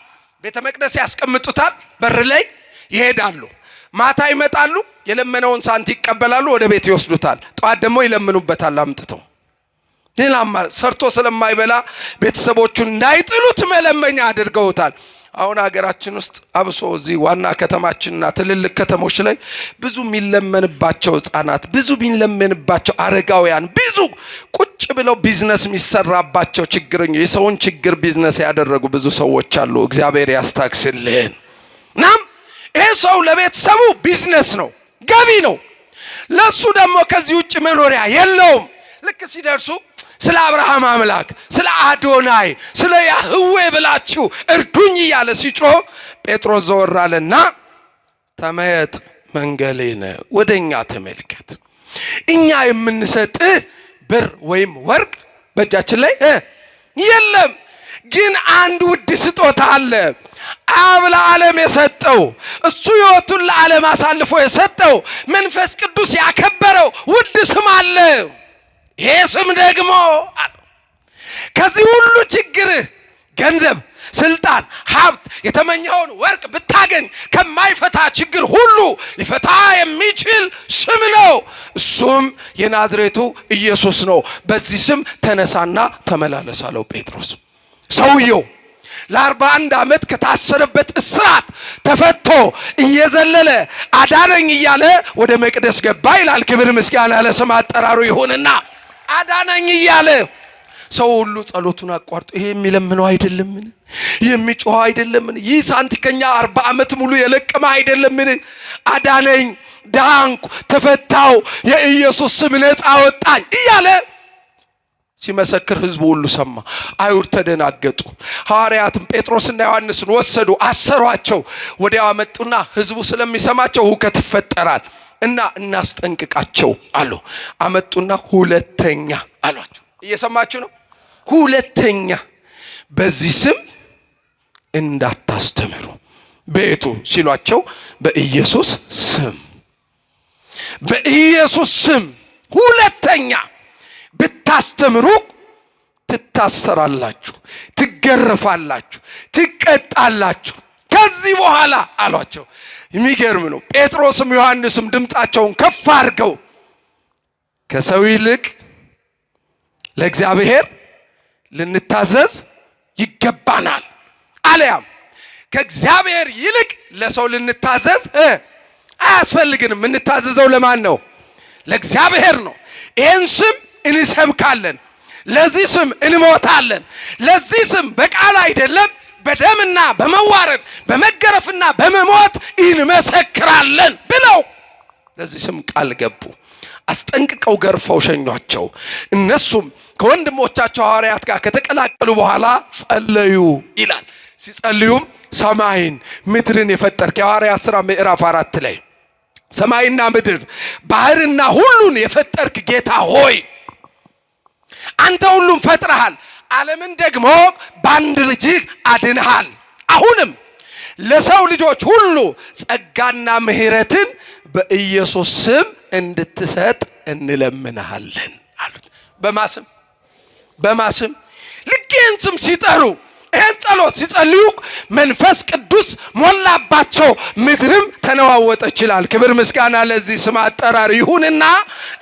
ቤተ መቅደስ ያስቀምጡታል፣ በር ላይ ይሄዳሉ። ማታ ይመጣሉ፣ የለመነውን ሳንቲ ይቀበላሉ፣ ወደ ቤት ይወስዱታል። ጠዋት ደግሞ ይለምኑበታል አምጥተው። ሌላማ ሰርቶ ስለማይበላ ቤተሰቦቹን እንዳይጥሉት መለመኛ አድርገውታል። አሁን ሀገራችን ውስጥ አብሶ እዚህ ዋና ከተማችንና ትልልቅ ከተሞች ላይ ብዙ የሚለመንባቸው ህፃናት፣ ብዙ የሚለመንባቸው አረጋውያን፣ ብዙ ቁጭ ብለው ቢዝነስ የሚሰራባቸው ችግረኞች፣ የሰውን ችግር ቢዝነስ ያደረጉ ብዙ ሰዎች አሉ። እግዚአብሔር ያስታክስልን። ናም ይሄ ሰው ለቤተሰቡ ቢዝነስ ነው፣ ገቢ ነው። ለሱ ደግሞ ከዚህ ውጭ መኖሪያ የለውም። ልክ ሲደርሱ ስለ አብርሃም አምላክ፣ ስለ አዶናይ፣ ስለ ያህዌ ብላችሁ እርዱኝ እያለ ሲጮህ ጴጥሮስ ዘወር አለና ተመየጥ መንገሌነ፣ ወደኛ ተመልከት። እኛ የምንሰጥህ ብር ወይም ወርቅ በእጃችን ላይ የለም፣ ግን አንድ ውድ ስጦታ አለ። አብ ለዓለም የሰጠው እሱ ሕይወቱን ለዓለም አሳልፎ የሰጠው መንፈስ ቅዱስ ያከበረው ውድ ስም አለ። ይሄ ስም ደግሞ ከዚህ ሁሉ ችግር፣ ገንዘብ፣ ስልጣን፣ ሀብት፣ የተመኘውን ወርቅ ብታገኝ ከማይፈታ ችግር ሁሉ ሊፈታ የሚችል ስም ነው። እሱም የናዝሬቱ ኢየሱስ ነው። በዚህ ስም ተነሳና ተመላለስ አለው ጴጥሮስ። ሰውየው ለ41 ዓመት ከታሰረበት እስራት ተፈቶ እየዘለለ አዳነኝ እያለ ወደ መቅደስ ገባ ይላል። ክብር ምስጋና ለስም አጠራሩ ይሁንና አዳነኝ እያለ ሰው ሁሉ ጸሎቱን አቋርጦ ይሄ የሚለምነው አይደለምን? የሚጮህ አይደለምን? ይህ ሳንቲከኛ 40 ዓመት ሙሉ የለቀመ አይደለምን? አዳነኝ፣ ዳንኩ፣ ተፈታው፣ የኢየሱስ ስም ነፃ አወጣኝ እያለ ሲመሰክር ህዝቡ ሁሉ ሰማ። አይሁድ ተደናገጡ። ሐዋርያትም ጴጥሮስና ዮሐንስን ወሰዱ፣ አሰሯቸው። ወዲያው አመጡና ህዝቡ ስለሚሰማቸው ሁከት ይፈጠራል እና እናስጠንቅቃቸው አሉ። አመጡና ሁለተኛ አሏቸው። እየሰማችሁ ነው? ሁለተኛ በዚህ ስም እንዳታስተምሩ። ቤቱ ሲሏቸው በኢየሱስ ስም፣ በኢየሱስ ስም ሁለተኛ ብታስተምሩ ትታሰራላችሁ፣ ትገረፋላችሁ፣ ትቀጣላችሁ ከዚህ በኋላ አሏቸው። የሚገርም ነው። ጴጥሮስም ዮሐንስም ድምፃቸውን ከፍ አድርገው ከሰው ይልቅ ለእግዚአብሔር ልንታዘዝ ይገባናል፣ አለያም ከእግዚአብሔር ይልቅ ለሰው ልንታዘዝ አያስፈልግንም። የምንታዘዘው ለማን ነው? ለእግዚአብሔር ነው። ይህን ስም እንሰብካለን፣ ለዚህ ስም እንሞታለን፣ ለዚህ ስም በቃል አይደለም በደምና በመዋረድ በመገረፍና በመሞት እንመሰክራለን ብለው ለዚህ ስም ቃል ገቡ። አስጠንቅቀው ገርፈው ሸኟቸው። እነሱም ከወንድሞቻቸው ሐዋርያት ጋር ከተቀላቀሉ በኋላ ጸለዩ ይላል። ሲጸልዩም ሰማይን ምድርን የፈጠርክ የሐዋርያት ሥራ ምዕራፍ 4 ላይ ሰማይና ምድር ባህርና ሁሉን የፈጠርክ ጌታ ሆይ አንተ ሁሉን ፈጥረሃል፣ ዓለምን ደግሞ በአንድ ልጅህ አድንሃል። አሁንም ለሰው ልጆች ሁሉ ጸጋና ምሕረትን በኢየሱስ ስም እንድትሰጥ እንለምንሃለን አሉት። በማስም በማስም ልክ ይህን ስም ሲጠሩ ይህን ጸሎት ሲጸልዩ መንፈስ ቅዱስ ሞላባቸው፣ ምድርም ተነዋወጠ ይችላል። ክብር ምስጋና ለዚህ ስም አጠራር ይሁንና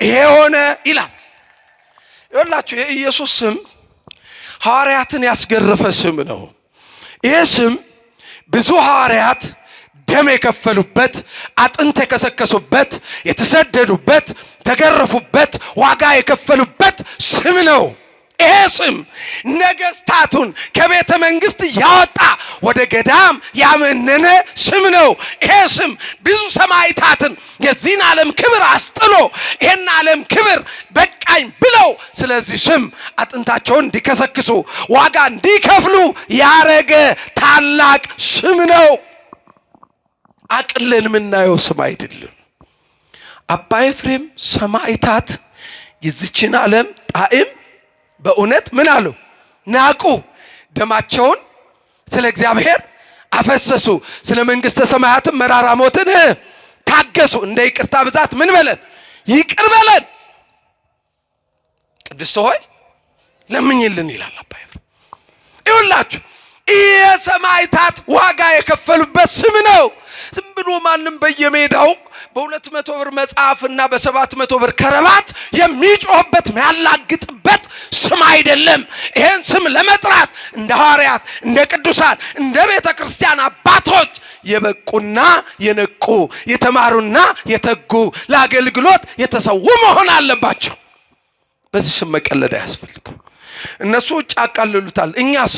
ይሄ ሆነ ይላል። ይኸውላችሁ የኢየሱስ ስም ሐዋርያትን ያስገረፈ ስም ነው። ይሄ ስም ብዙ ሐዋርያት ደም የከፈሉበት፣ አጥንት የከሰከሱበት፣ የተሰደዱበት፣ ተገረፉበት፣ ዋጋ የከፈሉበት ስም ነው። ይሄ ስም ነገስታቱን ከቤተ መንግስት ያወጣ ወደ ገዳም ያመነነ ስም ነው። ይሄ ስም ብዙ ሰማዕታትን የዚህን ዓለም ክብር አስጥሎ ይሄን ዓለም ክብር በቃኝ ብለው ስለዚህ ስም አጥንታቸውን እንዲከሰክሱ ዋጋ እንዲከፍሉ ያረገ ታላቅ ስም ነው። አቅለን የምናየው ስም አይደለም። አባ ኤፍሬም ሰማዕታት የዚችን ዓለም ጣዕም በእውነት ምን አሉ? ናቁ። ደማቸውን ስለ እግዚአብሔር አፈሰሱ። ስለ መንግስተ ሰማያትም መራራ ሞትን ታገሱ። እንደ ይቅርታ ብዛት ምን በለን? ይቅር በለን። ቅድስት ሆይ ለምኝልን ይላል አባ ኤፍሬም። ይኸውላችሁ ይሄ ሰማዕታት ዋጋ የከፈሉበት ስም ነው። ዝም ብሎ ማንም በየሜዳው በ200 ብር መጽሐፍና በ700 ብር ከረባት የሚጮህበት የሚያላግጥበት ስም አይደለም። ይሄን ስም ለመጥራት እንደ ሐዋርያት፣ እንደ ቅዱሳን፣ እንደ ቤተ ክርስቲያን አባቶች የበቁና የነቁ የተማሩና የተጉ ለአገልግሎት የተሰዉ መሆን አለባቸው። በዚህ ስም መቀለድ አያስፈልግም። እነሱ ውጭ አቃልሉታል። እኛስ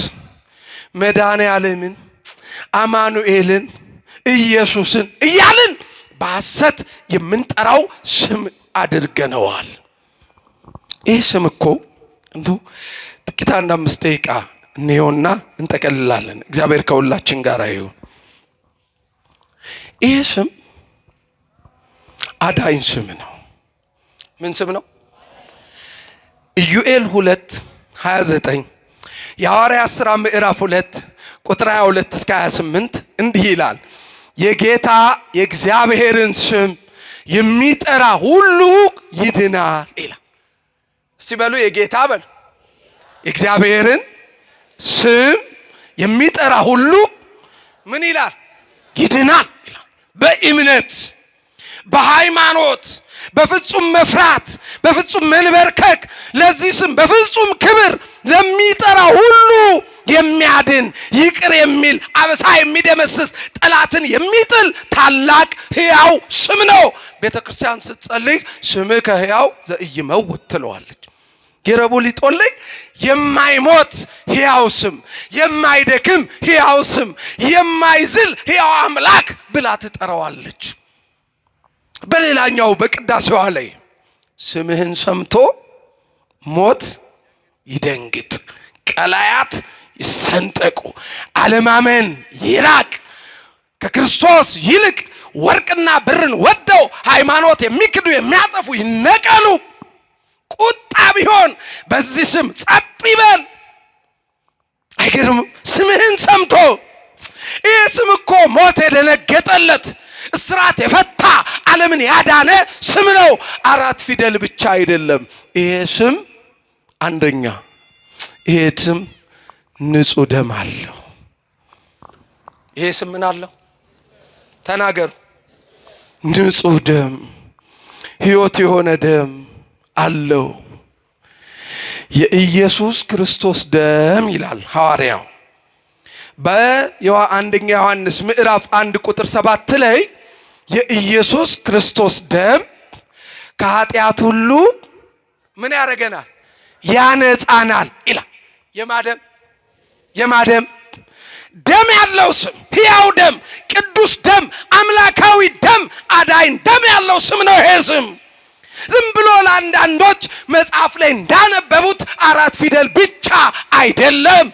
መድኃኔዓለምን፣ አማኑኤልን፣ ኢየሱስን እያልን በሐሰት የምንጠራው ስም አድርገነዋል። ይህ ስም እኮ እንዲሁ ጥቂት 5 ደቂቃ እንየውና እንጠቀልላለን። እግዚአብሔር ከሁላችን ጋር ይሁን። ይህ ስም አዳኝ ስም ነው። ምን ስም ነው? ኢዩኤል 2:29 የሐዋርያት ሥራ ምዕራፍ 2 ቁጥር 22 እስከ 28 እንዲህ ይላል፣ የጌታ የእግዚአብሔርን ስም የሚጠራ ሁሉ ይድናል ይላል። እስቲ በሉ የጌታ በሉ የእግዚአብሔርን ስም የሚጠራ ሁሉ ምን ይላል? ይድናል ይላል። በእምነት በሃይማኖት በፍጹም መፍራት በፍጹም መንበርከክ ለዚህ ስም በፍጹም ክብር ለሚጠራ ሁሉ የሚያድን ይቅር የሚል አበሳ የሚደመስስ ጠላትን የሚጥል ታላቅ ሕያው ስም ነው። ቤተክርስቲያን ስትጸልይ ስምከ ሕያው ዘኢይመውት ትለዋለች። የረቡዕ ሊጦልኝ የማይሞት ሕያው ስም፣ የማይደክም ሕያው ስም፣ የማይዝል ሕያው አምላክ ብላ ትጠራዋለች። በሌላኛው በቅዳሴዋ ላይ ስምህን ሰምቶ ሞት ይደንግጥ፣ ቀላያት ይሰንጠቁ፣ አለማመን ይራቅ፣ ከክርስቶስ ይልቅ ወርቅና ብርን ወደው ሃይማኖት የሚክዱ የሚያጠፉ ይነቀሉ፣ ቁጣ ቢሆን በዚህ ስም ጸጥ ይበል። አይገርምም? ስምህን ሰምቶ ይህ ስም እኮ ሞት የደነገጠለት እስራት የፈታ ዓለምን ያዳነ ስም ነው። 4 ፊደል ብቻ አይደለም ይሄ ስም። አንደኛ ይሄ ስም ንጹህ ደም አለው። ይሄ ስም ምን አለው? ተናገሩ። ንጹህ ደም፣ ሕይወት የሆነ ደም አለው። የኢየሱስ ክርስቶስ ደም ይላል ሐዋርያው በአንደኛ ዮሐንስ ምዕራፍ 1 ቁጥር 7 ላይ የኢየሱስ ክርስቶስ ደም ከኃጢአት ሁሉ ምን ያደርገናል? ያነጻናል ይላል። የማደም ደም ያለው ስም፣ ሕያው ደም፣ ቅዱስ ደም፣ አምላካዊ ደም፣ አዳኝ ደም ያለው ስም ነው ይሄ ስም። ዝም ብሎ ለአንዳንዶች መጽሐፍ ላይ እንዳነበቡት 4 ፊደል ብቻ አይደለም።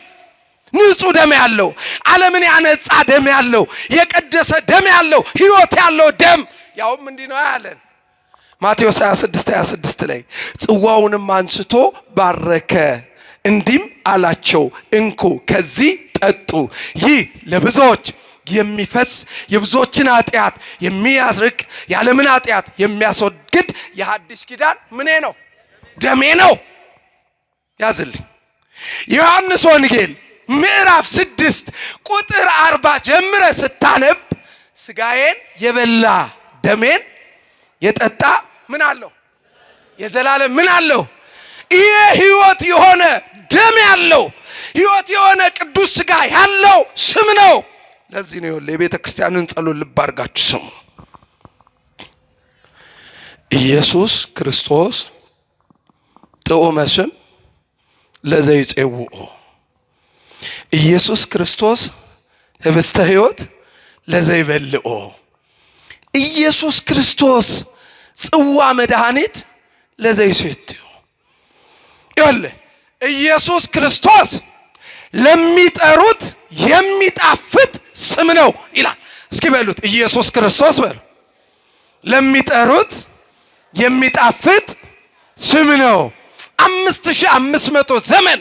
ንጹህ ደም ያለው፣ ዓለምን ያነጻ ደም ያለው፣ የቀደሰ ደም ያለው፣ ሕይወት ያለው ደም ያውም እንዲህ ነው ያለን ማቴዎስ 26:26 ላይ ጽዋውንም አንስቶ ባረከ፣ እንዲህም አላቸው እንኩ ከዚህ ጠጡ፣ ይህ ለብዙዎች የሚፈስ የብዙዎችን ኃጢአት የሚያስርቅ የዓለምን ኃጢአት የሚያስወግድ የሐዲስ ኪዳን ምኔ ነው? ደሜ ነው። ያዝልኝ። ዮሐንስ ወንጌል ምዕራፍ 6 ቁጥር 40 ጀምረ ስታነብ ስጋዬን የበላ ደሜን የጠጣ ምን አለው? የዘላለም ምን አለው? ይሄ ሕይወት የሆነ ደም ያለው ሕይወት የሆነ ቅዱስ ስጋ ያለው ስም ነው። ለዚህ ነው የቤተ ክርስቲያንን ጸሎት ልብ አድርጋችሁ ስሙ። ኢየሱስ ክርስቶስ ጥዑመ ስም ለዘይጼውኦ፣ ኢየሱስ ክርስቶስ ህብስተ ሕይወት ለዘይበልኦ፣ ኢየሱስ ክርስቶስ ጽዋ መድኃኒት ለዘይሴትዮ። ይኸውልህ ኢየሱስ ክርስቶስ ለሚጠሩት የሚጣፍጥ ስም ነው ይላል። እስኪ በሉት ኢየሱስ ክርስቶስ በሉ። ለሚጠሩት የሚጣፍጥ ስም ነው። 5500 ዘመን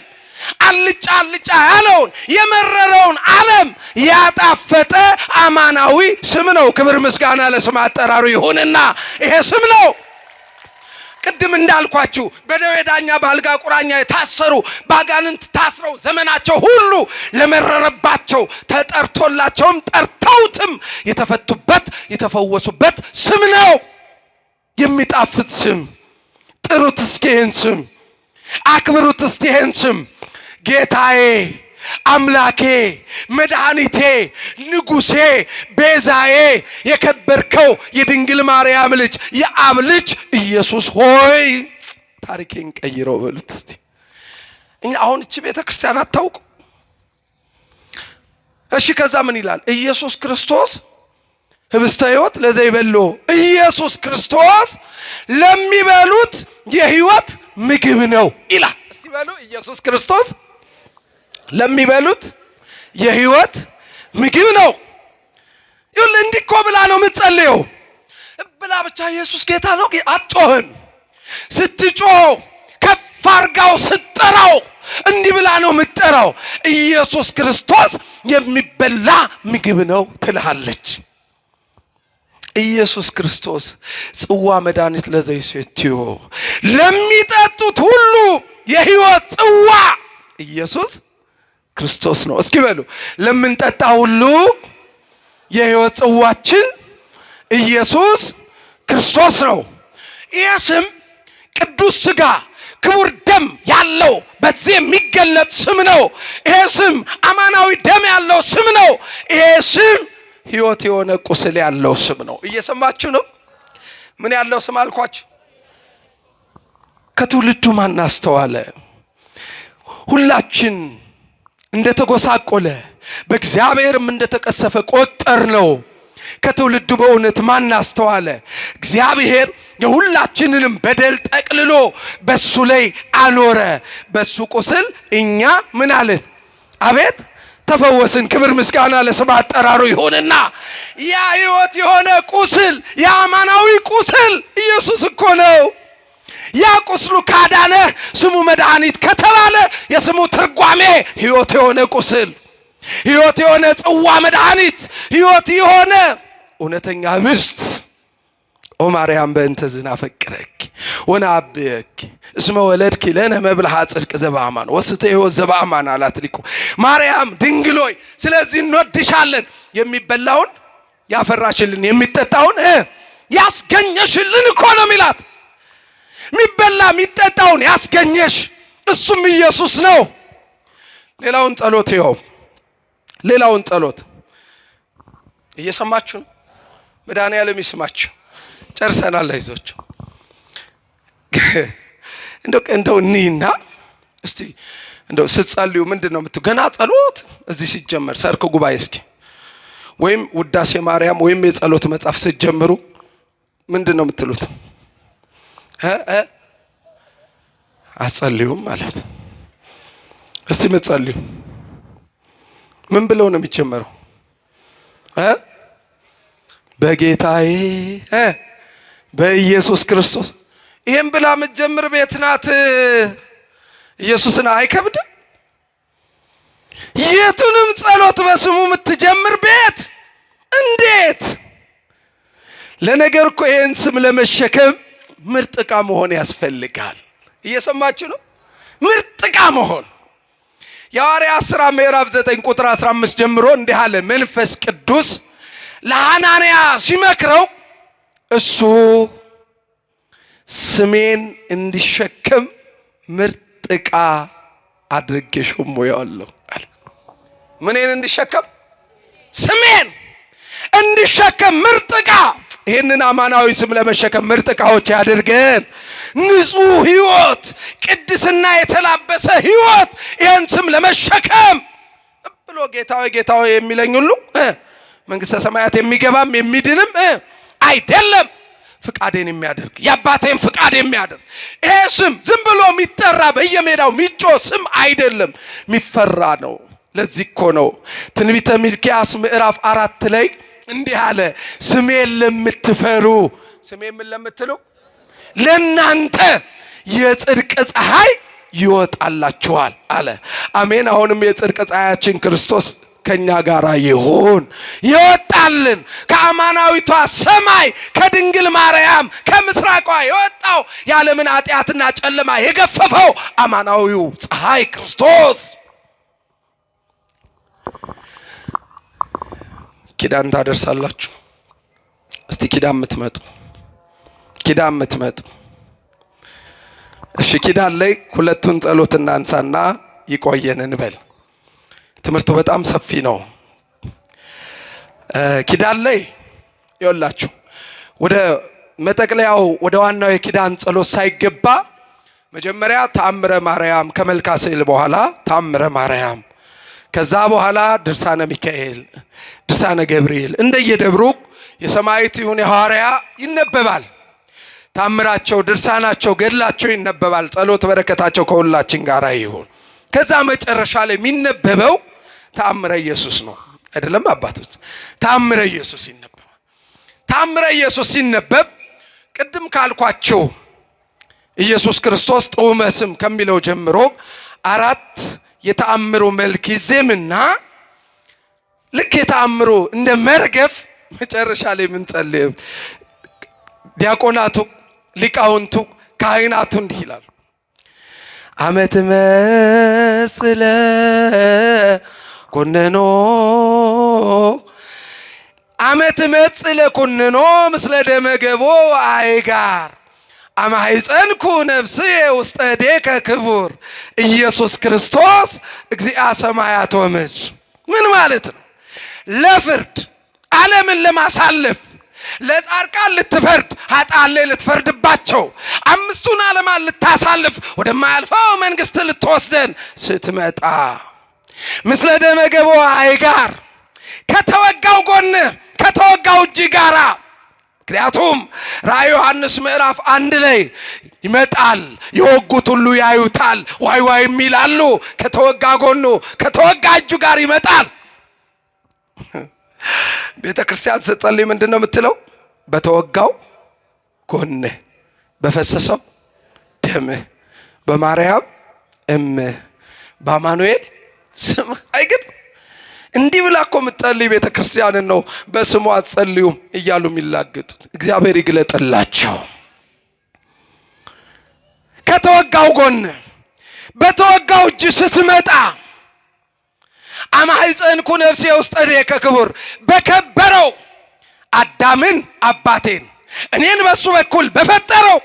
አልጫ አልጫ ያለውን የመረረውን ዓለም ያጣፈጠ አማናዊ ስም ነው። ክብር ምስጋና ለስም አጠራሩ ይሁንና ይሄ ስም ነው። ቅድም እንዳልኳችሁ በደዌ ዳኛ በአልጋ ቁራኛ የታሰሩ ባጋንንት ታስረው ዘመናቸው ሁሉ ለመረረባቸው ተጠርቶላቸውም ጠርተውትም የተፈቱበት የተፈወሱበት ስም ነው። የሚጣፍጥ ስም። ጥሩት እስኪ ይህን ስም፣ አክብሩት እስቲ ይህን ስም። ጌታዬ፣ አምላኬ፣ መድኃኒቴ፣ ንጉሴ፣ ቤዛዬ፣ የከበርከው የድንግል ማርያም ልጅ የአብ ልጅ ኢየሱስ ሆይ ታሪኬን ቀይረው በሉት እስቲ። እኛ አሁን እቺ ቤተ ክርስቲያን አታውቁ? እሺ ከዛ ምን ይላል? ኢየሱስ ክርስቶስ ህብስተ ሕይወት ለዘይበልዖ፣ ኢየሱስ ክርስቶስ ለሚበሉት የሕይወት ምግብ ነው ይላል። እስቲ በሉ ኢየሱስ ክርስቶስ ለሚበሉት የሕይወት ምግብ ነው። ይሁን እንዲህ እኮ ብላ ነው የምትጸልየው። ብላ ብቻ ኢየሱስ ጌታ ነው አትጮህም። ስትጮህ ከፍ አርጋው ስትጠራው እንዲህ ብላ ነው የምትጠራው። ኢየሱስ ክርስቶስ የሚበላ ምግብ ነው ትልሃለች። ኢየሱስ ክርስቶስ ጽዋ መድኃኒት ለዘይሴትዮ፣ ለሚጠጡት ሁሉ የሕይወት ጽዋ ኢየሱስ ክርስቶስ ነው። እስኪ በሉ ለምንጠጣ ሁሉ የሕይወት ጽዋችን ኢየሱስ ክርስቶስ ነው። ይህ ስም ቅዱስ ሥጋ ክቡር ደም ያለው በዚህ የሚገለጥ ስም ነው። ይሄ ስም አማናዊ ደም ያለው ስም ነው። ይሄ ስም ሕይወት የሆነ ቁስል ያለው ስም ነው። እየሰማችሁ ነው? ምን ያለው ስም አልኳችሁ? ከትውልዱ ማን አስተዋለ? ሁላችን እንደተጎሳቆለ በእግዚአብሔርም እንደተቀሰፈ ቆጠር ነው። ከትውልዱ በእውነት ማን አስተዋለ? እግዚአብሔር የሁላችንንም በደል ጠቅልሎ በሱ ላይ አኖረ። በሱ ቁስል እኛ ምን አለን? አቤት ተፈወስን። ክብር ምስጋና ለስም አጠራሩ ይሁንና ያ ሕይወት የሆነ ቁስል ያ አማናዊ ቁስል ኢየሱስ እኮ ነው። ያ ቁስሉ ካዳነ ስሙ መድኃኒት ከተባለ የስሙ ትርጓሜ ሕይወት የሆነ ቁስል፣ ሕይወት የሆነ ጽዋ መድኃኒት፣ ሕይወት የሆነ እውነተኛ ህብስት። ኦ ማርያም በእንተ ዝናፈቅረኪ ወነአብየኪ እስመ ወለድኪ ለነ መብልዐ ጽድቅ ዘበአማን ወስተ ሕይወት ዘበአማን አላት ሊቁ። ማርያም ድንግል ሆይ ስለዚህ እንወድሻለን። የሚበላውን ያፈራሽልን፣ የሚጠጣውን ያስገኘሽልን እኮ ነው የሚላት። የሚበላ የሚጠጣውን ያስገኘሽ እሱም ኢየሱስ ነው። ሌላውን ጸሎት ይኸው፣ ሌላውን ጸሎት እየሰማችሁ ነው? መድኃኒዓለም ይስማችሁ። ጨርሰናል። አይዟችሁ። እንደው እኒና እስቲ እንደው ስትጸልዩ ምንድነው የምትሉ? ገና ጸሎት እዚህ ሲጀመር ሰርክ ጉባኤ እስኪ ወይም ውዳሴ ማርያም ወይም የጸሎት መጽሐፍ ስትጀምሩ ምንድነው የምትሉት? አጸልዩም ማለት እስቲ ምትጸልዩ ምን ብለው ነው የሚጀመረው? በጌታዬ በኢየሱስ ክርስቶስ። ይሄን ብላ የምትጀምር ቤት ናት። ኢየሱስን አይከብድም? የቱንም ጸሎት በስሙ የምትጀምር ቤት እንዴት! ለነገር እኮ ይሄን ስም ለመሸከም ምርጥ ዕቃ መሆን ያስፈልጋል። እየሰማችሁ ነው? ምርጥ ዕቃ መሆን። የሐዋርያት ሥራ ምዕራፍ 9 ቁጥር 15 ጀምሮ እንዲህ አለ። መንፈስ ቅዱስ ለሐናንያ ሲመክረው እሱ ስሜን እንዲሸከም ምርጥ ዕቃ አድርጌ ሾሜዋለሁ አለ። ምንን እንዲሸከም? ስሜን እንዲሸከም ምርጥ ዕቃ። ይህንን አማናዊ ስም ለመሸከም ምርጥ ዕቃዎች ያድርገን። ንጹህ ሕይወት፣ ቅድስና የተላበሰ ሕይወት ይህን ስም ለመሸከም ብሎ ጌታዊ ጌታዊ የሚለኝ ሁሉ መንግሥተ ሰማያት የሚገባም የሚድንም አይደለም፣ ፍቃዴን የሚያደርግ የአባቴን ፍቃድ የሚያደርግ። ይሄ ስም ዝም ብሎ የሚጠራ በየሜዳው የሚጮ ስም አይደለም፣ የሚፈራ ነው። ለዚህ እኮ ነው ትንቢተ ሚልክያስ ምዕራፍ 4 ላይ እንዲህ አለ። ስሜን ለምትፈሩ፣ ስሜን ምን ለምትሉ? ለእናንተ የጽድቅ ፀሐይ ይወጣላችኋል አለ። አሜን። አሁንም የጽድቅ ፀሐያችን ክርስቶስ ከኛ ጋር ይሁን። ይወጣልን ከአማናዊቷ ሰማይ ከድንግል ማርያም ከምስራቋ የወጣው የዓለምን ኃጢአትና ጨለማ የገፈፈው አማናዊው ፀሐይ ክርስቶስ። ኪዳን ታደርሳላችሁ። እስቲ ኪዳን የምትመጡ እሺ፣ ኪዳን ላይ ሁለቱን ጸሎት እናንሳና ይቆየን እንበል። ትምህርቱ በጣም ሰፊ ነው። ኪዳን ላይ ይኸውላችሁ ወደ መጠቅለያው ወደ ዋናው የኪዳን ጸሎት ሳይገባ መጀመሪያ ተአምረ ማርያም ከመልካ ስዕል በኋላ ተአምረ ማርያም፣ ከዛ በኋላ ድርሳነ ሚካኤል፣ ድርሳነ ገብርኤል እንደየደብሩ የሰማዕት ይሁን የሐዋርያ ይነበባል። ታምራቸው፣ ድርሳናቸው፣ ገድላቸው ይነበባል። ጸሎት በረከታቸው ከሁላችን ጋር ይሁን። ከዛ መጨረሻ ላይ የሚነበበው ተአምረ ኢየሱስ ነው አይደለም አባቶች? ተአምረ ኢየሱስ ይነበባል። ተአምረ ኢየሱስ ሲነበብ ቅድም ካልኳቸው ኢየሱስ ክርስቶስ ጥዑመ ስም ከሚለው ጀምሮ 4 የተአምሩ መልክ ይዜምና ልክ የተአምሩ እንደ መርገፍ መጨረሻ ላይ ምን ጸልይ ዲያቆናቱ፣ ሊቃውንቱ፣ ካህናቱ እንዲህ ይላሉ። አመት መስለ ኮነኖ አመት መስለ ኮነኖ ምስለ ደመገቦ አይጋር አማይጸንኩ ነፍስዬ ውስተ እዴከ ክቡር ኢየሱስ ክርስቶስ እግዚአ ሰማያት ወምድር። ምን ማለት ነው? ለፍርድ ዓለምን ለማሳለፍ ለጻድቃን ልትፈርድ ኃጥአን ላይ ልትፈርድባቸው አምስቱን ዓለማት ልታሳልፍ ወደማያልፈው መንግስት ልትወስደን ስትመጣ ምስለ ደመገቦ አይጋር ከተወጋው ጎን ከተወጋው እጅ ጋራ። ምክንያቱም ራእየ ዮሐንስ ምዕራፍ 1 ላይ ይመጣል፣ የወጉት ሁሉ ያዩታል፣ ዋይ ዋይ ይላሉ። ከተወጋ ጎኑ ከተወጋ እጁ ጋር ይመጣል። ቤተ ክርስቲያን ስትጸልይ ምንድነው የምትለው? በተወጋው ጎን በፈሰሰው ደም በማርያም በአማኑኤል ስም አይገር እንዲህ ብላ እኮ የምትጸልይ ቤተ ክርስቲያንን ነው በስሙ አትጸልዩም እያሉ የሚላገጡት። እግዚአብሔር ይግለጥላቸው። ከተወጋው ጎን በተወጋው እጅ ስትመጣ አማይጸንኩ ነፍሴ ውስተ እዴከ ክቡር በከበረው አዳምን አባቴን እኔን በሱ በኩል በፈጠረው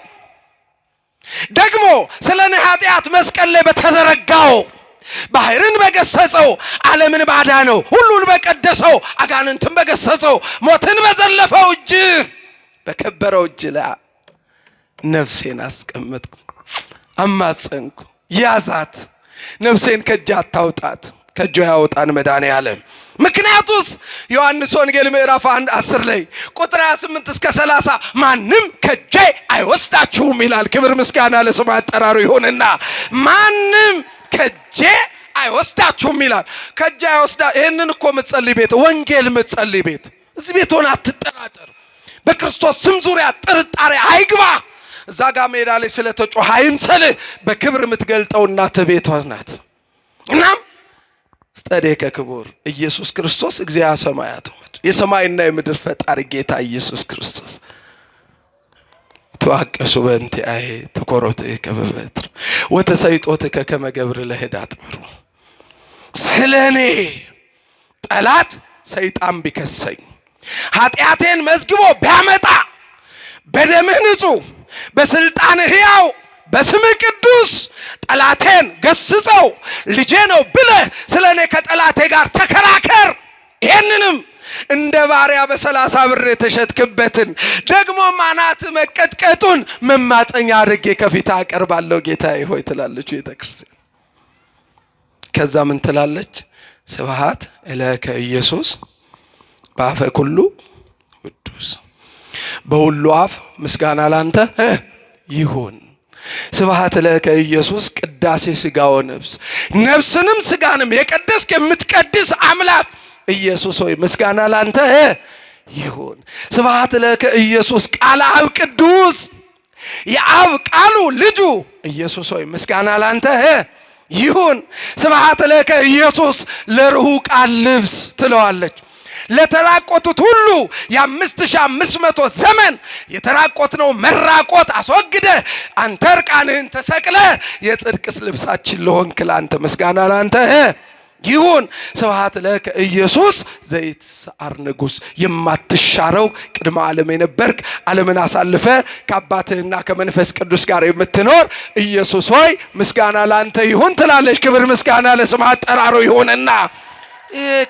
ደግሞ ስለኔ ኃጢአት መስቀል ላይ በተዘረጋው ባህርን በገሰጸው ዓለምን ባዳነው ሁሉን በቀደሰው አጋንንትን በገሰጸው ሞትን በዘለፈው እጅ በከበረው እጅ ላይ ነፍሴን አስቀመጥኩ። አማጸንኩ። ያዛት። ነፍሴን ከእጅ አታውጣት። ከእጁ ያወጣን መድኃኔዓለም። ምክንያቱስ ዮሐንስ ወንጌል ምዕራፍ 1:10 ላይ ቁጥር 28 እስከ 30 ማንም ከእጄ አይወስዳችሁም ይላል። ክብር ምስጋና ለስሙ አጠራሩ ይሁንና ማንም ከእጄ አይወስዳችሁም ይላል። ከእጄ አይወስዳ። ይሄንን እኮ የምትጸልይ ቤት ወንጌል የምትጸልይ ቤት እዚህ ቤት ሆነ አትጠራጠር። በክርስቶስ ስም ዙሪያ ጥርጣሬ አይግባ። እዛ ጋር ሜዳ ላይ ስለተጮህ አይምሰልህ። በክብር የምትገልጠው እናትህ ቤቷ ናት። እናም ውስተ እዴከ ክቡር ኢየሱስ ክርስቶስ እግዚአ ሰማያት ወምድር የሰማይና የምድር ፈጣሪ ጌታ ኢየሱስ ክርስቶስ ተዋቀሱ በእንቲአየ ተኮሮትከ በበትር ወተሰይጦትከ ከመ ገብር ለህዳጥ በሩ። ስለኔ ጠላት ሰይጣን ቢከሰኝ ኃጢአቴን መዝግቦ ቢያመጣ በደምህ ንጹህ በስልጣንህ ሕያው በስምህ ቅዱስ ጠላቴን ገስጸው ልጄ ነው ብለህ ስለኔ ከጠላቴ ጋር ተከራከር። ይሄንንም እንደ ባሪያ በ30 ብር የተሸጥክበትን ደግሞ ማናት መቀጥቀጡን መማፀኛ አድርጌ ከፊት አቀርባለሁ ጌታዬ ሆይ ትላለች ቤተ ክርስቲያን። ከዛ ምን ትላለች? ስብሐት እለከ ኢየሱስ በአፈ ኩሉ ቅዱስ። በሁሉ አፍ ምስጋና ላንተ ይሁን። ስብሐት ለከ ኢየሱስ ቅዳሴ ሥጋው ነፍስንም ሥጋንም የቀደስክ የምትቀድስ አምላክ ኢየሱስ ሆይ ምስጋና ላንተ ይሁን። ስብሐት ለከ ኢየሱስ ቃለ አብ ቅዱስ የአብ ቃሉ ልጁ ኢየሱስ ሆይ ምስጋና ላንተ ይሁን። ስብሐት ለከ ኢየሱስ ለርሁቃን ልብስ ትለዋለች። ለተራቆቱት ሁሉ የ5500 ዘመን የተራቆትነው መራቆት አስወግደ አንተ እርቃንህን ተሰቅለ የጽድቅስ ልብሳችን ለሆንክ ላንተ ምስጋና ላንተ ይሁን። ስብሐት ለከ ኢየሱስ ዘይትሰዓር ንጉሥ የማትሻረው ቅድመ ዓለም የነበርክ ዓለምን አሳልፈ ከአባትህና ከመንፈስ ቅዱስ ጋር የምትኖር ኢየሱስ ሆይ ምስጋና ላንተ ይሁን ትላለች። ክብር ምስጋና ለስም አጠራሩ ይሁንና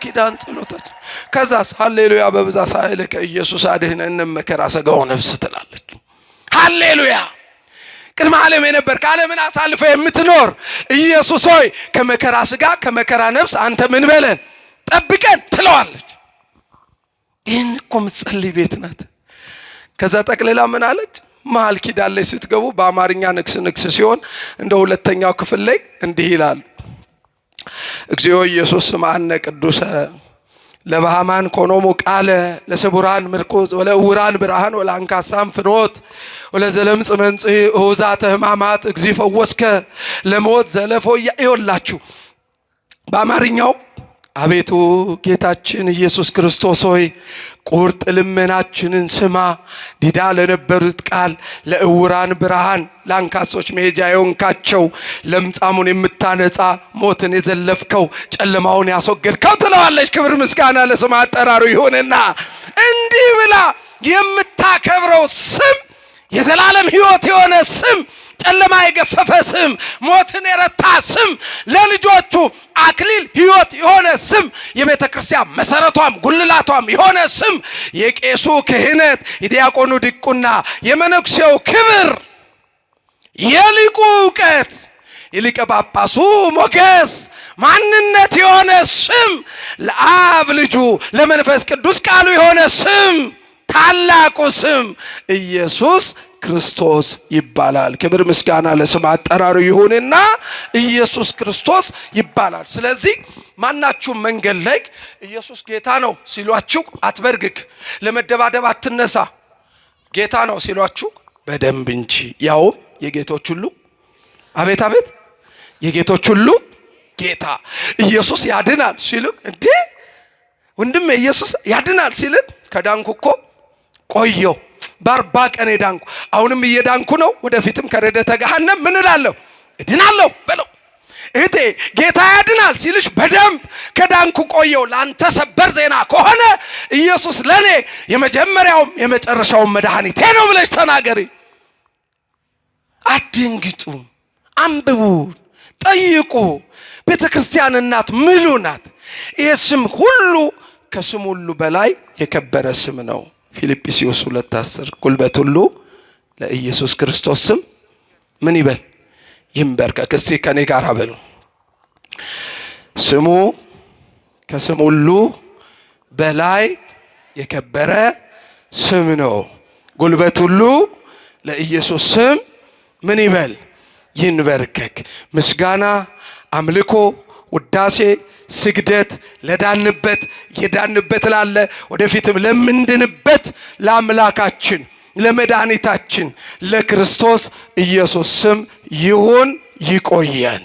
ኪዳን ጸሎታችን ከዛስ ሃሌሉያ በብዛ ሳይልከ ኢየሱስ አድህነን መከራ ሥጋው ነፍስ ትላለች። ሃሌሉያ ቅድመ ዓለም የነበርክ ዓለምን አሳልፈ የምትኖር ኢየሱስ ሆይ ከመከራ ሥጋ ከመከራ ነፍስ አንተ ምን በለን ጠብቀን ትለዋለች። ይህን እኮ የምትጸልይ ቤት ናት። ከዛ ጠቅልላ ምን አለች? መሀል ኪዳን ላይ ስትገቡ በአማርኛ ንክስ ሲሆን እንደ ሁለተኛው ክፍል ላይ እንዲህ ይላል። እግዚኦ ኢየሱስ ስምዐነ ቅዱሰ ለባህማን ኮኖሙ ቃለ ለስቡራን ምርኩዝ ወለዕውራን ብርሃን ወለአንካሳም ፍኖት ወለዘለምጽ መንጽሔ እሁዛተ ሕማማት እግዚእ ፈወስከ ለሞት ዘለፎ ይወላችሁ። በአማርኛው አቤቱ ጌታችን ኢየሱስ ክርስቶስ ሆይ ቁርጥ ልመናችንን ስማ። ዲዳ ለነበሩት ቃል፣ ለእውራን ብርሃን፣ ለአንካሶች መሄጃ የሆንካቸው፣ ለምጻሙን የምታነጻ፣ ሞትን የዘለፍከው፣ ጨለማውን ያስወገድከው ትለዋለች። ክብር ምስጋና ለስም አጠራሩ ይሁንና እንዲህ ብላ የምታከብረው ስም የዘላለም ሕይወት የሆነ ስም፣ ጨለማ የገፈፈ ስም፣ ሞትን የረታ ስም፣ ለልጆቹ አክሊል ሕይወት የሆነ ስም፣ የቤተ ክርስቲያን መሰረቷም ጉልላቷም የሆነ ስም፣ የቄሱ ክህነት፣ የዲያቆኑ ድቁና፣ የመነኩሴው ክብር፣ የሊቁ ዕውቀት፣ የሊቀ ጳጳሱ ሞገስ ማንነት የሆነ ስም፣ ለአብ ልጁ ለመንፈስ ቅዱስ ቃሉ የሆነ ስም፣ ታላቁ ስም ኢየሱስ ክርስቶስ ይባላል። ክብር ምስጋና ለስም አጠራሩ ይሁንና ኢየሱስ ክርስቶስ ይባላል። ስለዚህ ማናችሁም መንገድ ላይ ኢየሱስ ጌታ ነው ሲሏችሁ አትበርግግ፣ ለመደባደብ አትነሳ። ጌታ ነው ሲሏችሁ በደንብ እንጂ ያውም የጌቶች ሁሉ አቤት አቤት የጌቶች ሁሉ ጌታ ኢየሱስ ያድናል ሲሉ እንዴ ወንድም ኢየሱስ ያድናል ሲል ከዳንኩ እኮ ቆየው በ40 ቀን ዳንኩ፣ አሁንም እየዳንኩ ነው፣ ወደፊትም ከረደተ ገሃነም ምን እላለሁ እድናለሁ በለው። እህቴ ጌታ ያድናል ሲልሽ በደንብ ከዳንኩ ቆየው። ላንተ ሰበር ዜና ከሆነ ኢየሱስ ለኔ የመጀመሪያውም የመጨረሻውም መድኃኒቴ ነው ብለሽ ተናገሪ። አትንግጡ፣ አንብቡ፣ ጠይቁ። ቤተ ክርስቲያን እናት ምሉ ናት። ይህ ስም ሁሉ ከስም ሁሉ በላይ የከበረ ስም ነው። ፊልጵስዩስ 2:10 ጉልበት ሁሉ ለኢየሱስ ክርስቶስ ስም ምን ይበል ይንበርከክ። እስቲ ከኔ ጋር በሉ። ስሙ ከስም ሁሉ በላይ የከበረ ስም ነው። ጉልበት ሁሉ ለኢየሱስ ስም ምን ይበል ይንበርከክ። ምስጋና፣ አምልኮ፣ ውዳሴ፣ ስግደት ለዳንበት የዳንበት ላለ ወደፊትም ለምንድንበት ለአምላካችን ለመድኃኒታችን ለክርስቶስ ኢየሱስ ስም ይሁን። ይቆየን።